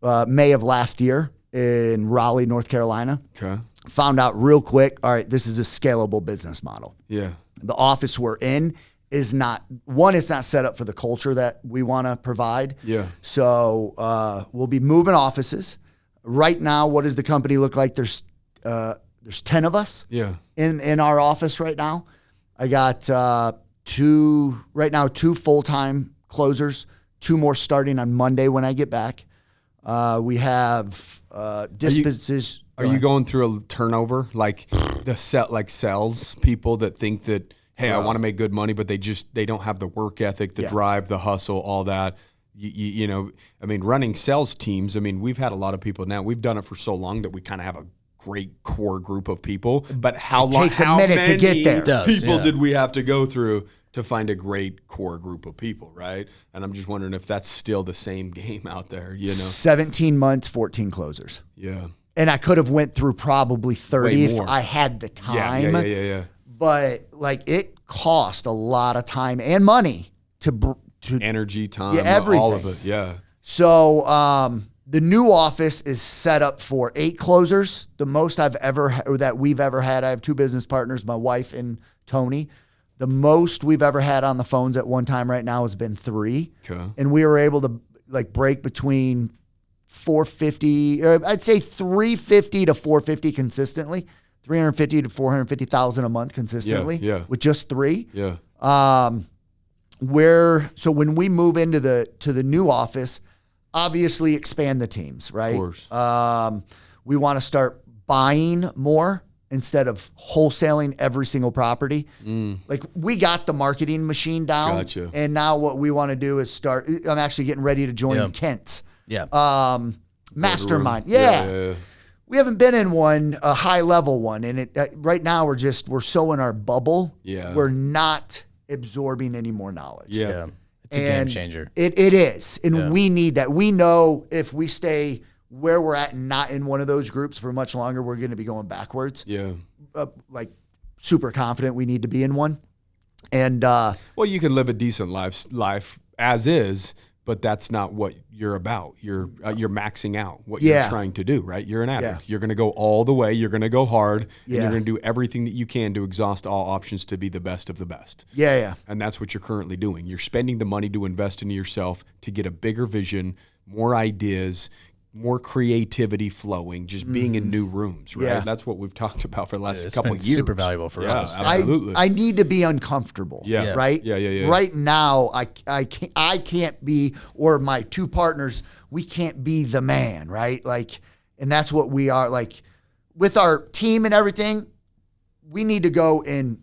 May of last year in Raleigh, North Carolina. Okay. Found out real quick, all right, this is a scalable business model. Yeah. The office we're in is not, it's not set up for the culture that we want to provide. Yeah. So we'll be moving offices. Right now, what does the company look like? There's 10 of us in our office right now. I got two full-time closers, 2 more starting on Monday when I get back. We have dispositions. Are you going through a turnover like sales people that think that, hey, I want to make good money, but they don't have the work ethic, the drive, the hustle, all that. You know, I mean, running sales teams. I mean, we've had a lot of people now. We've done it for so long that we kind of have a great core group of people. But how long? Takes a minute to get there. People did we have to go through to find a great core group of people, right? And I'm just wondering if that's still the same game out there. You know, 17 months, 14 closers. Yeah. And I could have went through probably 30 if I had the time. Yeah. But like it cost a lot of time and money to energy, time, everything. All of it. Yeah. So the new office is set up for 8 closers. The most that we've ever had. I have 2 business partners, my wife and Tony. The most we've ever had on the phones at one time right now has been 3. Okay. And we were able to like break between 450, or I'd say 350 to 450 consistently, 350 to 450,000 a month consistently. Yeah. With just 3. Yeah. So when we move into the new office, obviously expand the teams, right? Of course. We want to start buying more instead of wholesaling every single property. Like we got the marketing machine down. Gotcha. And now what we want to do is I'm actually getting ready to join Kent's. Yeah. Mastermind. Yeah. We haven't been in one, a high level one. And right now we're so in our bubble. Yeah. We're not absorbing any more knowledge. Yeah. It's a game changer. It is. And we need that. We know if we stay where we're at and not in one of those groups for much longer, we're going to be going backwards. Yeah. Like super confident we need to be in one. And well, you can live a decent life as is, but that's not what you're about. You're maxing out what you're trying to do, right? You're an addict. You're going to go all the way. You're going to go hard. And you're going to do everything that you can to exhaust all options to be the best of the best. Yeah. And that's what you're currently doing. You're spending the money to invest into yourself to get a bigger vision, more ideas, more creativity flowing, just being in new rooms, right? Yeah. That's what we've talked about for the last couple of years. Super valuable for us. Absolutely. I need to be uncomfortable. Yeah. Right? Yeah. Right now, I can't be, or my 2 partners, we can't be the man, right? Like, and that's what we are. Like, with our team and everything, we need to go and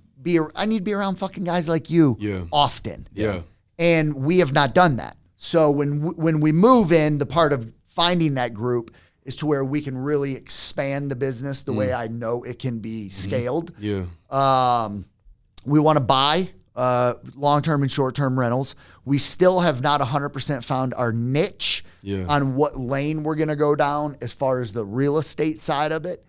I need to be around fucking guys like you often. Yeah. And we have not done that. So when we move in, the part of finding that group is to where we can really expand the business the way I know it can be scaled. Yeah. We want to buy long-term and short-term rentals. We still have not 100% found our niche on what lane we're going to go down as far as the real estate side of it.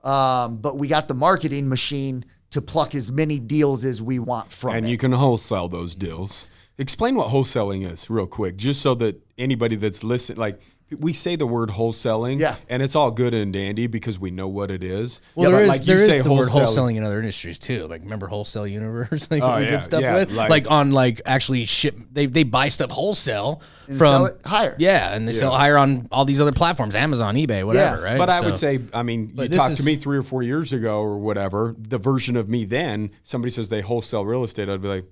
But we got the marketing machine to pluck as many deals as we want from it. And you can wholesale those deals. Explain what wholesaling is real quick, just so that anybody that's listening, like, we say the word wholesaling, and it's all good and dandy because we know what it is. Well, there is the word wholesaling in other industries too. Like, remember Wholesale Universe? Like, we did stuff with, like on like actually ship. They buy stuff wholesale and from sell it higher. Yeah, and they sell it higher on all these other platforms, Amazon, eBay, whatever. Right. But I would say, I mean, you talked to me 3 or 4 years ago or whatever. The version of me then, somebody says they wholesale real estate, I'd be like,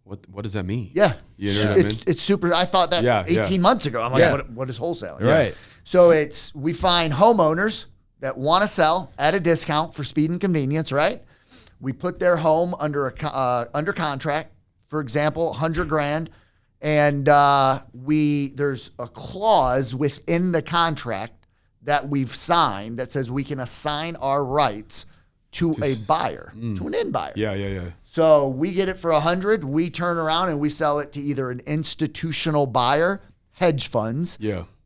what does that mean? Yeah. You know what I mean? It's super. I thought that 18 months ago. I'm like, what is wholesaling? Right. So we find homeowners that want to sell at a discount for speed and convenience, right? We put their home under contract, for example, $100,000. And there's a clause within the contract that we've signed that says we can assign our rights to a buyer, to an end buyer. Yeah. So we get it for $100,000. We turn around and we sell it to either an institutional buyer, hedge funds,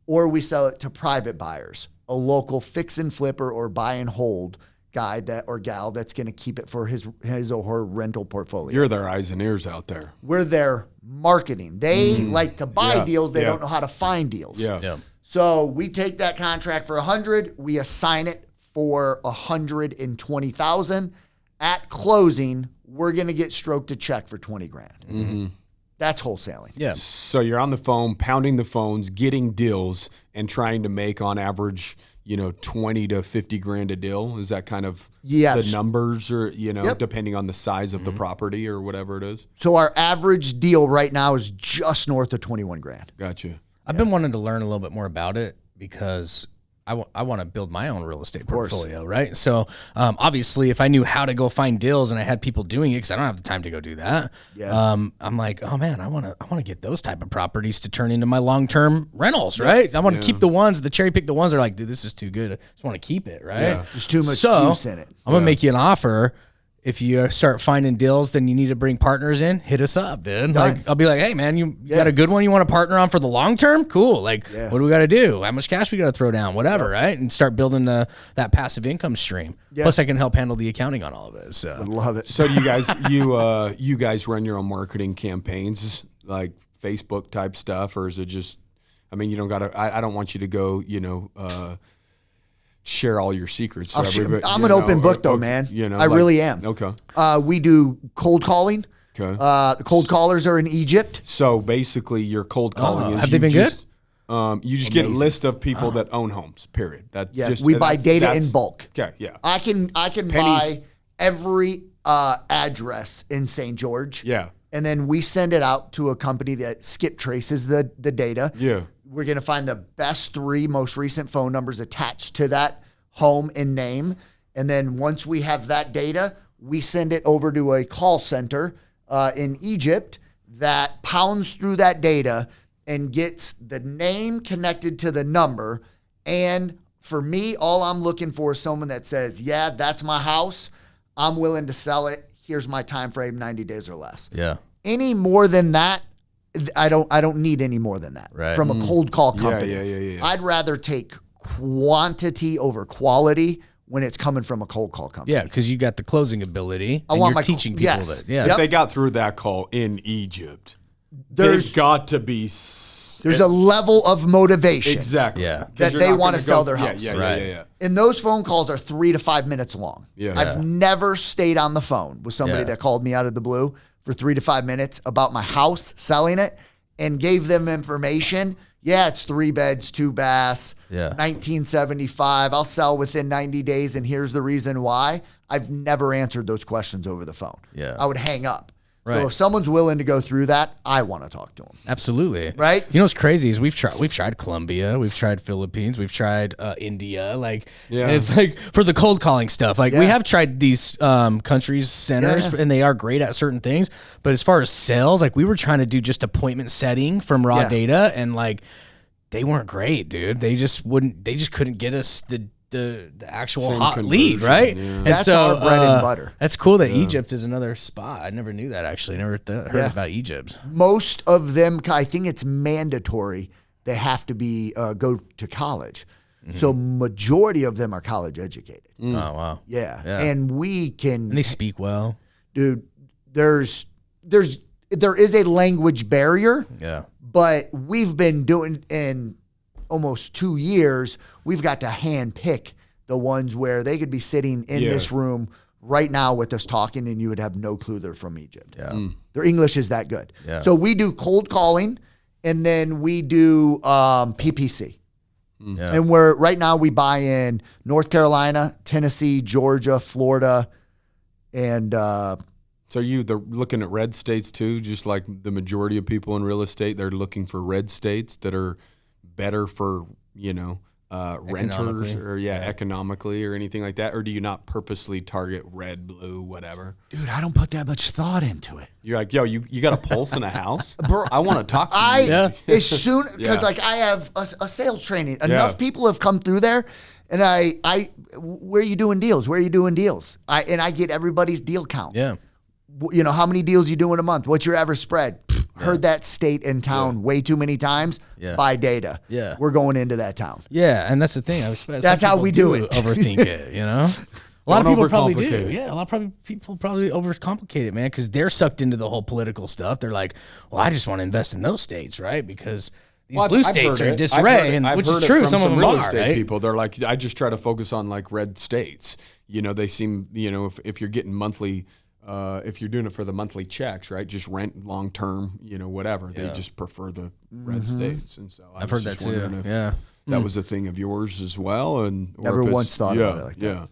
or we sell it to private buyers, a local fix and flipper or buy and hold guy or gal that's going to keep it for his or her rental portfolio. You're their eyes and ears out there. We're their marketing. They like to buy deals. They don't know how to find deals. Yeah. So we take that contract for $100,000. We assign it for $120,000. At closing, we're going to get stroked a check for $20,000. That's wholesaling. Yeah. So you're on the phone, pounding the phones, getting deals, and trying to make on average, 20 to 50 grand a deal. Is that kind of the numbers, or depending on the size of the property or whatever it is? So our average deal right now is just north of 21 grand. Gotcha. I've been wanting to learn a little bit more about it because I want to build my own real estate portfolio, right? So obviously, if I knew how to go find deals and I had people doing it, because I don't have the time to go do that, I'm like, oh man, I want to get those type of properties to turn into my long-term rentals, right? I want to keep the cherry pick the ones that are like, dude, this is too good. I just want to keep it, right? Yeah. There's too much juice in it. I'm gonna make you an offer. If you start finding deals, then you need to bring partners in. Hit us up, dude. Like, I'll be like, hey, man, you got a good one you want to partner on for the long term? Cool. Like, what do we got to do? How much cash we got to throw down? Whatever, right? And start building that passive income stream. Plus, I can help handle the accounting on all of it. So, Would love it. So do you guys, you guys run your own marketing campaigns, like Facebook type stuff, or is it just? I mean, you don't got to. I don't want you to go, share all your secrets. For everybody, I'm an open book, though, man. I really am. Okay. We do cold calling. Okay. The cold callers are in Egypt. So basically, your cold calling is have they been good? You just get a list of people that own homes. Period. We buy data in bulk. Okay. Yeah. I can buy every address in St. George. Yeah. And then we send it out to a company that skip traces the data. Yeah. We're going to find the best 3 most recent phone numbers attached to that home and name. And then once we have that data, we send it over to a call center in Egypt that pounds through that data and gets the name connected to the number. And for me, all I'm looking for is someone that says, yeah, that's my house. I'm willing to sell it. Here's my time frame, 90 days or less. Yeah. Any more than that, I don't need any more than that from a cold call company. Yeah. I'd rather take quantity over quality when it's coming from a cold call company. Yeah, because you got the closing ability. I want you're my teaching people that. Yeah. If they got through that call in Egypt, There's they've got to be. There's a level of motivation. Exactly. Yeah. That they want to sell their house. Yeah. And those phone calls are 3 to 5 minutes long. Yeah. I've never stayed on the phone with somebody that called me out of the blue for 3 to 5 minutes about my house, selling it, and gave them information. Yeah, it's 3 beds, 2 baths, 1975. I'll sell within 90 days, and here's the reason why. I've never answered those questions over the phone. Yeah. I would hang up. Right. So if someone's willing to go through that, I want to talk to them. Absolutely. Right? You know what's crazy is we've tried Colombia, we've tried Philippines, we've tried India. And it's like for the cold calling stuff. Like we have tried these countries centers and they are great at certain things. But as far as sales, like we were trying to do just appointment setting from raw data, and like they weren't great, dude. They just couldn't get us the actual Same hot lead, right? Yeah. And That's our bread and butter. That's cool that Egypt is another spot. I never knew that, actually. Never heard about Egypt. Most of them, I think it's mandatory. They have to be go to college. So majority of them are college educated. Oh, wow. Yeah. And we can. And they speak well. Dude, there is a language barrier. Yeah. But we've been doing in almost 2 years, we've got to hand pick the ones where they could be sitting in this room right now with us talking and you would have no clue they're from Egypt. Yeah. Their English is that good. Yeah. So we do cold calling and then we do PPC. Yeah. And right now we buy in North Carolina, Tennessee, Georgia, Florida, and So they're looking at red states too, just like the majority of people in real estate, they're looking for red states that are better for, renters or economically or anything like that? Or do you not purposely target red, blue, whatever? dude, I don't put that much thought into it. You're like, yo, you got a pulse in a house? I want to talk to you. As soon, because like I have a sales training, enough people have come through there and where are you doing deals? Where are you doing deals? I get everybody's deal count. Yeah. How many deals you do in a month? What's your average spread? Heard that state and town way too many times. Buy data. Yeah. We're going into that town. Yeah, and that's the thing. That's how we do it. Overthink it, A lot of Don't people probably overcomplicate do. it. Yeah, a lot of people probably overcomplicate it, man, because they're sucked into the whole political stuff. They're like, well, I just want to invest in those states, right? Because these blue states are in disarray, which is true. Some of them real are, estate right? people. They're like, I just try to focus on like red states. They seem, if you're getting monthly if you're doing it for the monthly checks, right? Just rent long term, whatever. They just prefer the red states, and so I've heard that too. That was a thing of yours as well, and never once thought about it like that.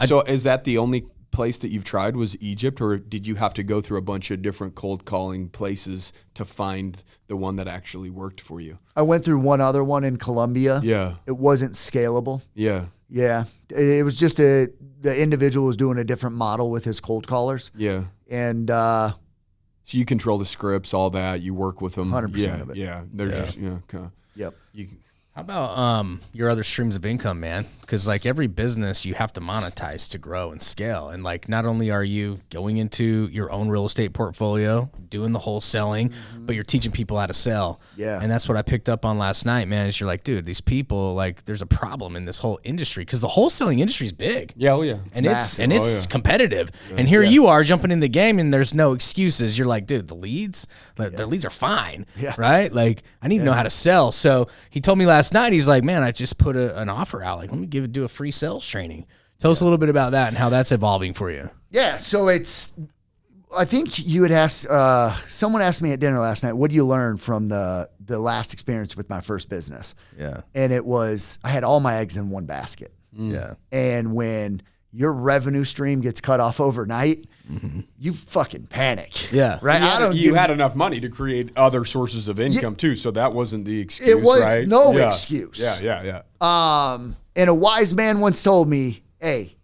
So is that the only place that you've tried was Egypt, or did you have to go through a bunch of different cold calling places to find the one that actually worked for you? I went through one other one in Colombia. Yeah. It wasn't scalable. Yeah. Yeah. It was just the individual was doing a different model with his cold callers. Yeah. And so you control the scripts, all that. You work with them. 100% of it. Yeah. They're just, kind of. Yep. How about your other streams of income, man? Because like every business, you have to monetize to grow and scale. And like not only are you going into your own real estate portfolio, doing the wholesaling, but you're teaching people how to sell. Yeah. And that's what I picked up on last night, man. Is you're like, dude, these people, like, there's a problem in this whole industry because the wholesaling industry is big. Yeah. Oh yeah. It's competitive. Yeah. And here you are jumping in the game, and there's no excuses. You're like, dude, the leads are fine. Yeah. Right. Like I need to know how to sell. So he told me last night, he's like, man, I just put an offer out. Like, let me do a free sales training. Tell us a little bit about that and how that's evolving for you. Yeah. So I think you had asked, someone asked me at dinner last night, what do you learn from the last experience with my first business? Yeah. And it was, I had all my eggs in one basket. Yeah. And when your revenue stream gets cut off overnight, you fucking panic. Yeah. Right. You had enough money to create other sources of income too. So that wasn't the excuse. It was right? no excuse. Yeah. And a wise man once told me, hey,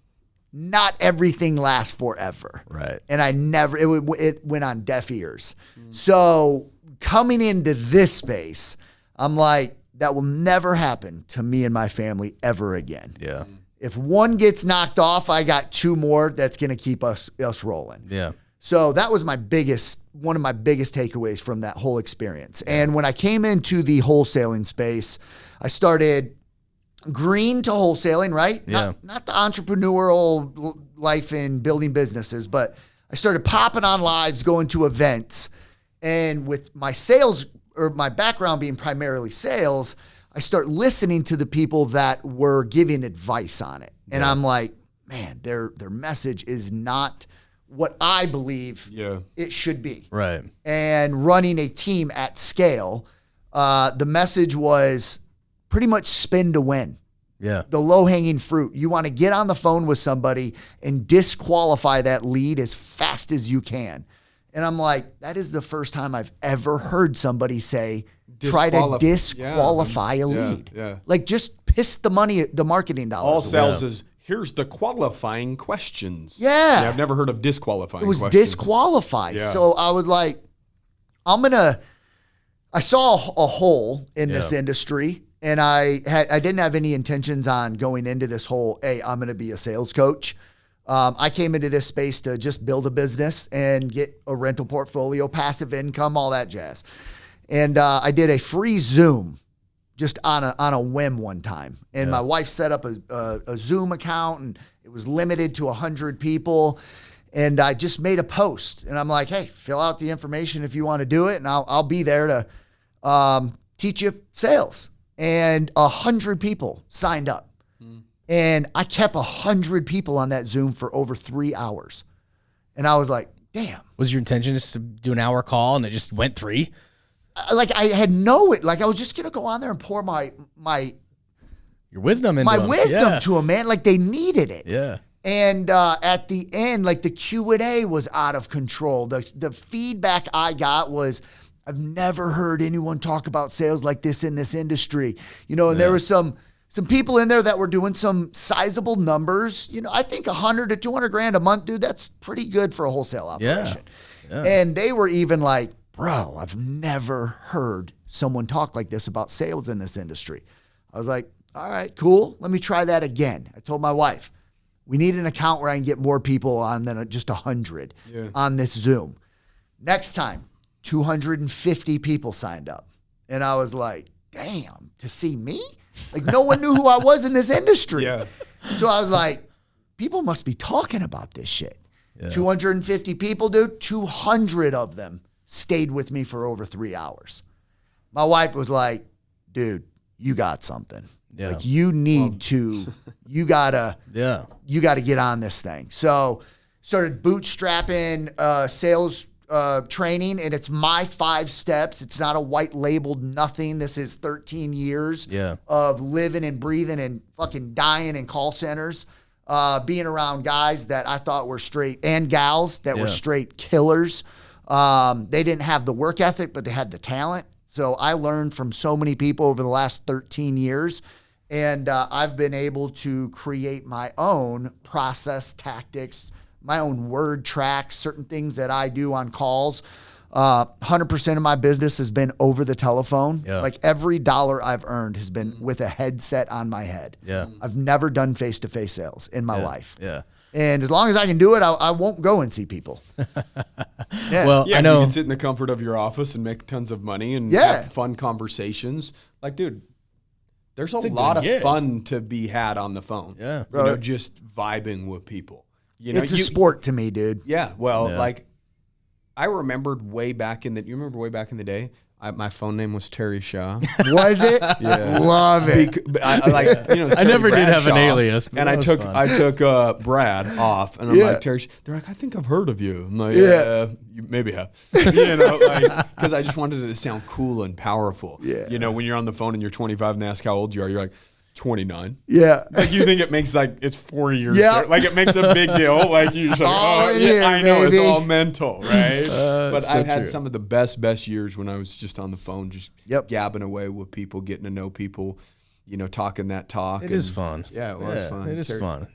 not everything lasts forever. Right. And it went on deaf ears. So coming into this space, I'm like, that will never happen to me and my family ever again. Yeah. If one gets knocked off, I got two more that's going to keep us rolling. Yeah. So that was one of my biggest takeaways from that whole experience. And when I came into the wholesaling space, I started green to wholesaling, right? Yeah. Not the entrepreneurial life in building businesses, but I started popping on lives, going to events. And with my sales or my background being primarily sales, I start listening to the people that were giving advice on it. And I'm like, man, their message is not what I believe it should be. Right. And running a team at scale, the message was pretty much spin to win. Yeah. The low-hanging fruit. You want to get on the phone with somebody and disqualify that lead as fast as you can. And I'm like, that is the first time I've ever heard somebody say, try to disqualify a lead. Yeah. Like just piss the marketing dollars. All sales is, here's the qualifying questions. Yeah. I've never heard of disqualifying It was questions. disqualify. Yeah. So I was like, I saw a hole in this industry, and I didn't have any intentions on going into this whole, hey, I'm going to be a sales coach. I came into this space to just build a business and get a rental portfolio, passive income, all that jazz. And I did a free Zoom just on a whim one time. And my wife set up a Zoom account, and it was limited to 100 people. And I just made a post, and I'm like, hey, fill out the information if you want to do it, and I'll be there to teach you sales. And 100 people signed up. And I kept 100 people on that Zoom for over 3 hours. And I was like, damn. Was your intention just to do an hour call and it just went 3? Like I had I was just going to go on there and pour my your wisdom into them. wisdom to them, man. Like they needed it. Yeah. And at the end, like the Q&A was out of control. The feedback I got was, I've never heard anyone talk about sales like this in this industry. And there was some people in there that were doing some sizable numbers. I think 100 to 200 grand a month, dude, that's pretty good for a wholesale operation. Yeah. And they were even like, bro, I've never heard someone talk like this about sales in this industry. I was like, all right, cool. Let me try that again. I told my wife, we need an account where I can get more people on than just 100 on this Zoom. Next time, 250 people signed up. And I was like, damn, to see me? Like no one knew who I was in this industry. Yeah. So I was like, people must be talking about this shit. Yeah. 250 people, dude, 200 of them stayed with me for over 3 hours. My wife was like, dude, you got something. Yeah. Like you need to, you gotta get on this thing. So started bootstrapping sales training, and it's my 5 steps. It's not a white labeled nothing. This is 13 years of living and breathing and fucking dying in call centers, being around guys that I thought were straight, and gals that were straight killers. They didn't have the work ethic, but they had the talent. So I learned from so many people over the last 13 years, and I've been able to create my own process, tactics, my own word tracks, certain things that I do on calls. 100% of my business has been over the telephone. Yeah. Like every dollar I've earned has been with a headset on my head. Yeah. I've never done face-to-face sales in my life. Yeah. And as long as I can do it, I won't go and see people. Well, I know you can sit in the comfort of your office and make tons of money and have fun conversations. Like, dude, there's a lot of fun to be had on the phone. Yeah. You know, just vibing with people. You know, it's a sport to me, dude. Yeah. Well, like I remembered way back in the day, my phone name was Terry Shaw. Was it? Yeah. Love it. I never did have an alias. And I took Brad off, and I'm like, Terry. They're like, I think I've heard of you. I'm like, yeah, you maybe have. Because I just wanted it to sound cool and powerful. Yeah. You know, when you're on the phone and you're 25 and they ask how old you are, you're like, 29. Yeah. Like you think it makes like it's 4 years. Yeah. Like it makes a big deal. Like you just like, I know it's all mental, right? But I've had some of the best years when I was just on the phone, just gabbing away with people, getting to know people, you know, talking that talk. It is fun. Yeah, it was fun. It is fun.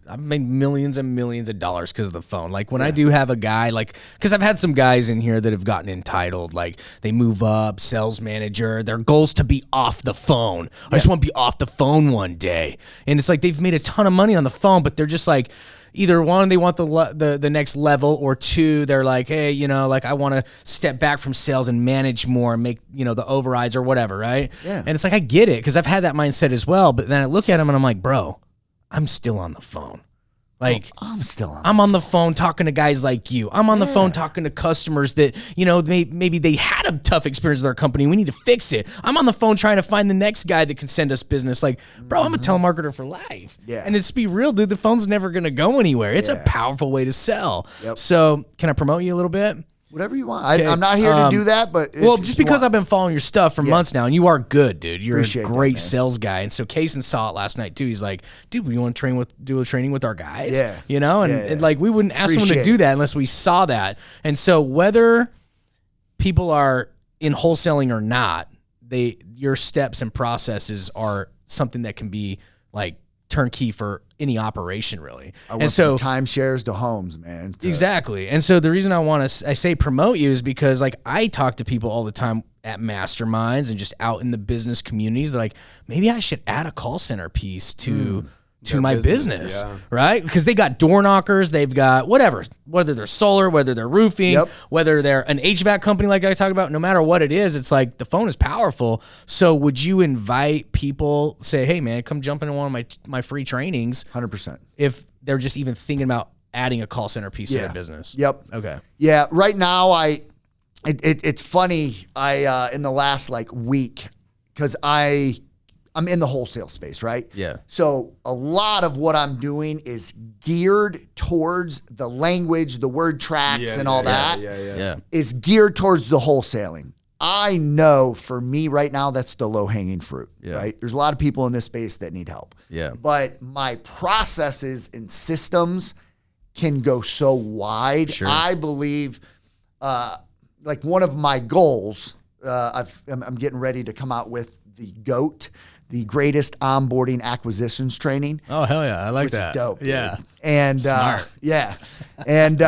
I've made millions and millions of dollars because of the phone. Like when I do have a guy, like, because I've had some guys in here that have gotten entitled, like they move up, sales manager, their goal's to be off the phone. I just want to be off the phone one day. And it's like they've made a ton of money on the phone, but they're just like, either one, they want the next level, or two, they're like, hey, you know, like I want to step back from sales and manage more and make, you know, the overrides or whatever, right? Yeah. And it's like, I get it, because I've had that mindset as well. But then I look at him and I'm like, bro, I'm still on the phone. Like, I'm on the phone talking to guys like you. I'm on the phone talking to customers that, you know, maybe they had a tough experience with our company. We need to fix it. I'm on the phone trying to find the next guy that can send us business. Like, bro, I'm a telemarketer for life. Yeah. And it's be real, dude. The phone's never going to go anywhere. It's a powerful way to sell. Yep. So can I promote you a little bit? Whatever you want. I'm not here to do that, but just because I've been following your stuff for months now, and you are good, dude. You're a great sales guy, and so Kaysen saw it last night too. He's like, "Dude, you want to do a training with our guys?" Yeah, you know, and like we wouldn't ask someone to do that unless we saw that. And so whether people are in wholesaling or not, your steps and processes are something that can be like turnkey for any operation, really. I went from timeshares to homes, man. Exactly. And so the reason I say promote you is because like I talk to people all the time at masterminds and just out in the business communities. They're like, maybe I should add a call center piece to my business, right? Because they got door knockers, they've got whatever, whether they're solar, whether they're roofing, whether they're an HVAC company like I talked about, no matter what it is, it's like the phone is powerful. So would you invite people, say, hey man, come jump into one of my free trainings? 100%. If they're just even thinking about adding a call center piece to their business. Yep. Okay. Yeah, right now it's funny, in the last like week, because I'm in the wholesale space, right? Yeah. So a lot of what I'm doing is geared towards the language, the word tracks and all that. Is geared towards the wholesaling. I know for me right now, that's the low-hanging fruit, right? There's a lot of people in this space that need help. Yeah. But my processes and systems can go so wide. Sure. I believe, like one of my goals, I'm getting ready to come out with the GOAT, the greatest onboarding acquisitions training. Oh, hell yeah. I like that. Which is dope. Yeah. Dude. And, and,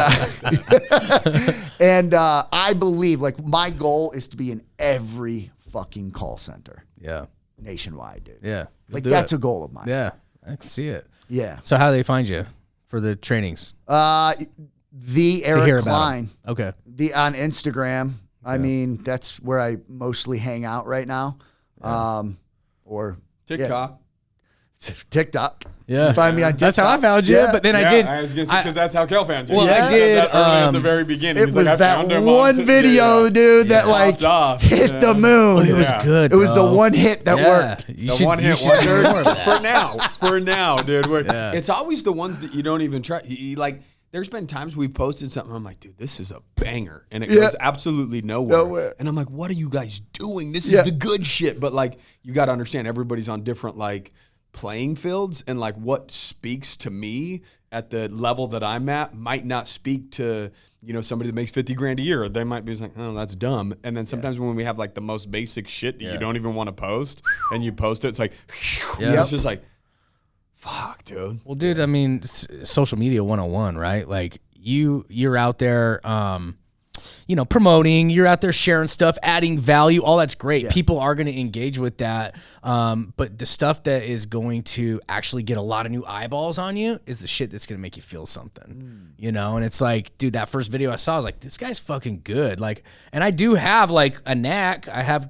and I believe like my goal is to be in every fucking call center. Yeah. Nationwide, dude. Yeah. Like that's a goal of mine. Yeah. I can see it. Yeah. So how do they find you for the trainings? The Eric Cline. Okay. On Instagram. I mean, that's where I mostly hang out right now. Or TikTok. TikTok. Yeah. You find me on TikTok. That's how I found you. But then I did. I was going to say, because that's how Kel found you. Well, I did. That early at the very beginning. It was that one video, dude, that like hit the moon. Oh, it was good. It was the one hit that worked. The one hit wonder. For now, dude. It's always the ones that you don't even try. Like, there's been times we've posted something. I'm like, dude, this is a banger. And it goes absolutely nowhere. And I'm like, what are you guys doing? This is the good shit. But like, you got to understand everybody's on different like playing fields, and like what speaks to me at the level that I'm at might not speak to, you know, somebody that makes 50 grand a year. They might be like, oh, that's dumb. And then sometimes when we have like the most basic shit that you don't even want to post and you post it, it's like, it's just like, fuck, dude. Well, dude, I mean, social media 101, right? Like you're out there, you know, promoting, you're out there sharing stuff, adding value, all that's great. People are going to engage with that. But the stuff that is going to actually get a lot of new eyeballs on you is the shit that's going to make you feel something, you know? And it's like, dude, that first video I saw, I was like, this guy's fucking good. Like, and I do have like a knack.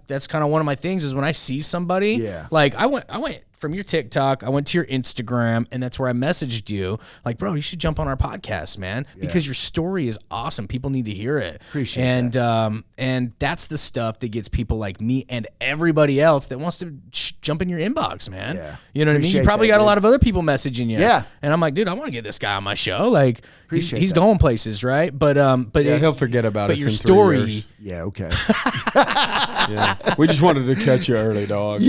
That's kind of one of my things is when I see somebody, like I went from your TikTok, I went to your Instagram, and that's where I messaged you. Like, bro, you should jump on our podcast, man, because your story is awesome. People need to hear it. Appreciate that. And that's the stuff that gets people like me and everybody else that wants to jump in your inbox, man. Yeah. You know what I mean? You probably got a lot of other people messaging you. Yeah. And I'm like, dude, I want to get this guy on my show. Like, he's going places, right? But he'll forget about us your in story. 3 years. Yeah. Okay. We just wanted to catch you early, dog.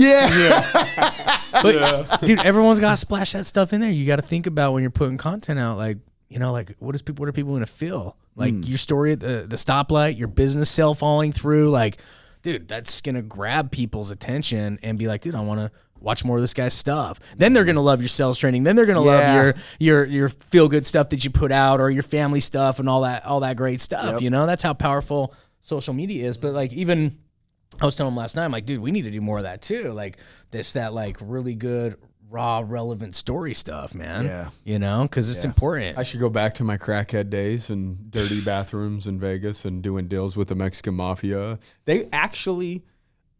But dude, everyone's got to splash that stuff in there. You got to think about when you're putting content out, like, you know, like what are people going to feel? Like your story at the stoplight, your business sale falling through, like, dude, that's going to grab people's attention and be like, dude, I want to watch more of this guy's stuff. Then they're going to love your sales training. Then they're going to love your feel good stuff that you put out, or your family stuff and all that great stuff. You know, that's how powerful social media is. But like, even I was telling him last night, I'm like, dude, we need to do more of that too. Like that like really good, raw, relevant story stuff, man. Yeah. You know, because it's important. I should go back to my crackhead days and dirty bathrooms in Vegas and doing deals with the Mexican mafia. They actually,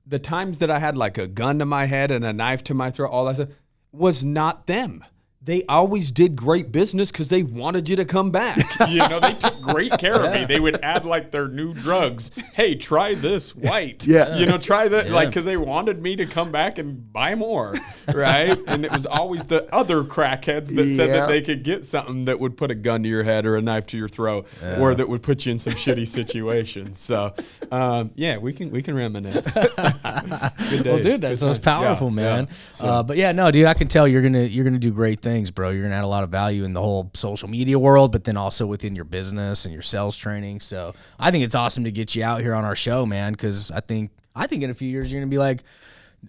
the times that I had like a gun to my head and a knife to my throat, all that stuff, was not them. They always did great business because they wanted you to come back. You know, they took great care of me. They would add like their new drugs. Hey, try this white. You know, try that. Like, because they wanted me to come back and buy more, right? And it was always the other crackheads that said that they could get something that would put a gun to your head or a knife to your throat, or that would put you in some shitty situations. So, we can reminisce. Good days. Well, dude, that's so powerful, man. So. But yeah, no, dude, I can tell you're gonna do great things, bro. You're gonna add a lot of value in the whole social media world, but then also within your business and your sales training. So I think it's awesome to get you out here on our show, man, because I think in a few years you're gonna be like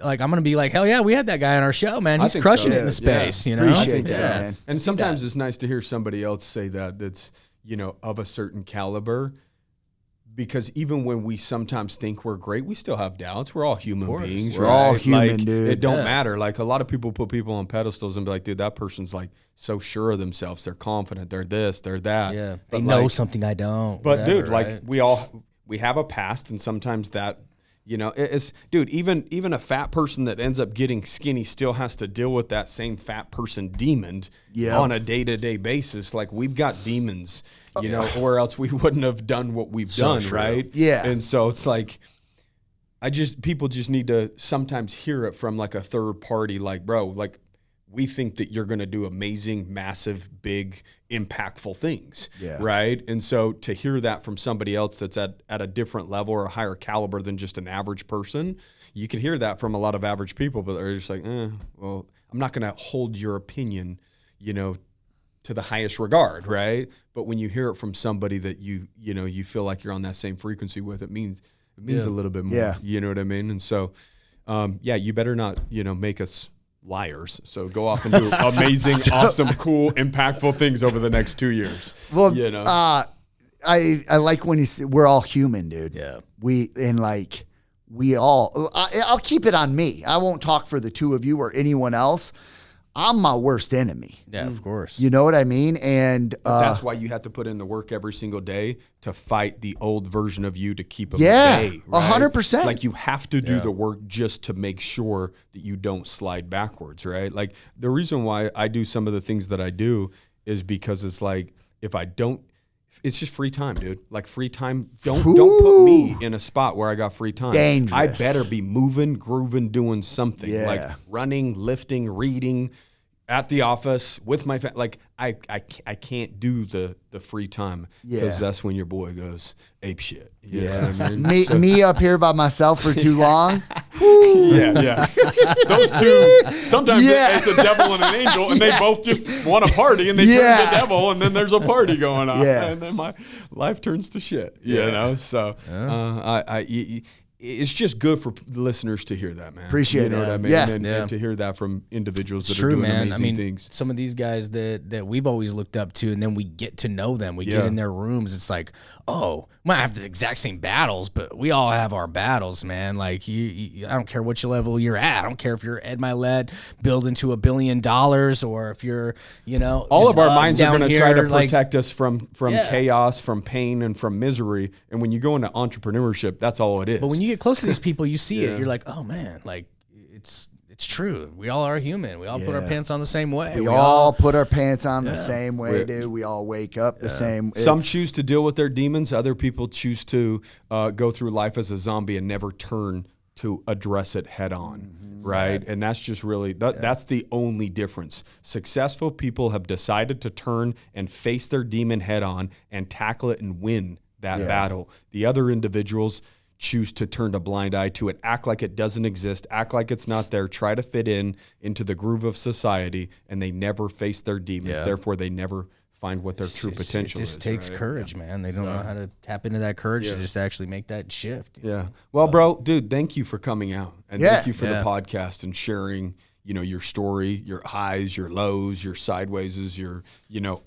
I'm gonna be like, hell yeah, we had that guy on our show, man. He's crushing it in the space. You know, appreciate that, man. And sometimes it's nice to hear somebody else say that's, you know, of a certain caliber. Because even when we sometimes think we're great, we still have doubts. We're all human beings. We're all human, dude. It don't matter. Like, a lot of people put people on pedestals and be like, dude, that person's like so sure of themselves. They're confident. They're this, they're that. Yeah. They know something I don't. But whatever, dude, like, we have a past, and sometimes that, you know, dude, even a fat person that ends up getting skinny still has to deal with that same fat person demon on a day-to-day basis. Like, we've got demons, you know, or else we wouldn't have done what we've done, right? Yeah. And so it's like, people just need to sometimes hear it from like a third party, like, bro, like, we think that you're going to do amazing, massive, big, impactful things, right? And so to hear that from somebody else that's at a different level or a higher caliber than just an average person, you can hear that from a lot of average people, but they're just like, well, I'm not going to hold your opinion, you know, to the highest regard, right? But when you hear it from somebody that you feel like you're on that same frequency with, it means a little bit more. You know what I mean? And so, you better not, you know, make us liars. So go off and do amazing, awesome, cool, impactful things over the next 2 years. Well, you know, I like when you say we're all human, dude. Yeah. I'll keep it on me. I won't talk for the two of you or anyone else. I'm my worst enemy. Yeah, of course. You know what I mean? And that's why you have to put in the work every single day to fight the old version of you to keep them at bay. 100%. Like, you have to do the work just to make sure that you don't slide backwards, right? Like, the reason why I do some of the things that I do is because it's like, if I don't, it's just free time, dude. Like, free time. Don't put me in a spot where I got free time. Dangerous. I better be moving, grooving, doing something. Like running, lifting, reading, at the office with my family. Like I can't do the free time because that's when your boy goes ape shit. You know what I mean? Me up here by myself for too long. Yeah. Those two, sometimes it's a devil and an angel, and they both just want to party, and they turn the devil, and then there's a party going on, and then my life turns to shit. You know, so it's just good for listeners to hear that, man. Appreciate you know it. what I mean? And to hear that from individuals that are doing amazing things. Some of these guys that we've always looked up to, and then we get to know them. We get in their rooms. It's like, oh, we might have the exact same battles, but we all have our battles, man. Like I don't care which level you're at. I don't care if you're Ed Milet building to $1 billion, or if you're, all of our minds are going to try to protect us from chaos, from pain, and from misery. And when you go into entrepreneurship, that's all it is. But when you get close to these people, you see it. You're like, oh man, like it's true. We all are human. We all put our pants on the same way. We all put our pants on the same way, dude. We all wake up the same. Some choose to deal with their demons. Other people choose to go through life as a zombie and never turn to address it head on, right? And that's just really, that's the only difference. Successful people have decided to turn and face their demon head on and tackle it and win that battle. The other individuals choose to turn a blind eye to it, act like it doesn't exist, act like it's not there, try to fit into the groove of society, and they never face their demons. Therefore, they never find what their true potential is. It just takes courage, man. They don't know how to tap into that courage to just actually make that shift. Yeah. Well, bro, dude, thank you for coming out. And thank you for the podcast and sharing, your story, your highs, your lows, your sidewayses, your,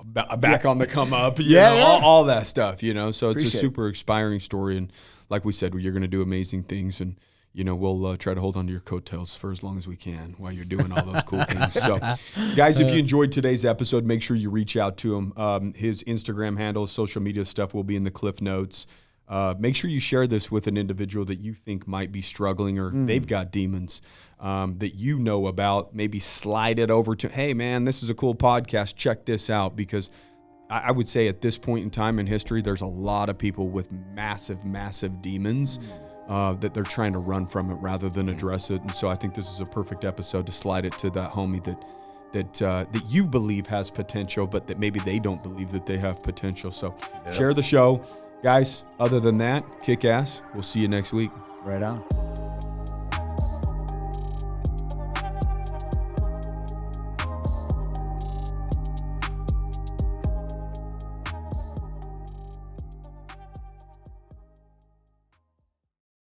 back on the come up, all that stuff, So it's a super inspiring story. And like we said, you're going to do amazing things, and we'll try to hold on to your coattails for as long as we can while you're doing all those cool things. So, guys, if you enjoyed today's episode, make sure you reach out to him. His Instagram handle, social media stuff will be in the cliff notes. Make sure you share this with an individual that you think might be struggling, or they've got demons that you know about. Maybe slide it over to, hey, man, this is a cool podcast. Check this out, because I would say at this point in time in history, there's a lot of people with massive, massive demons that they're trying to run from it rather than address it. And so I think this is a perfect episode to slide it to that homie that you believe has potential, but that maybe they don't believe that they have potential. So share the show. Guys, other than that, kick ass. We'll see you next week. Right on.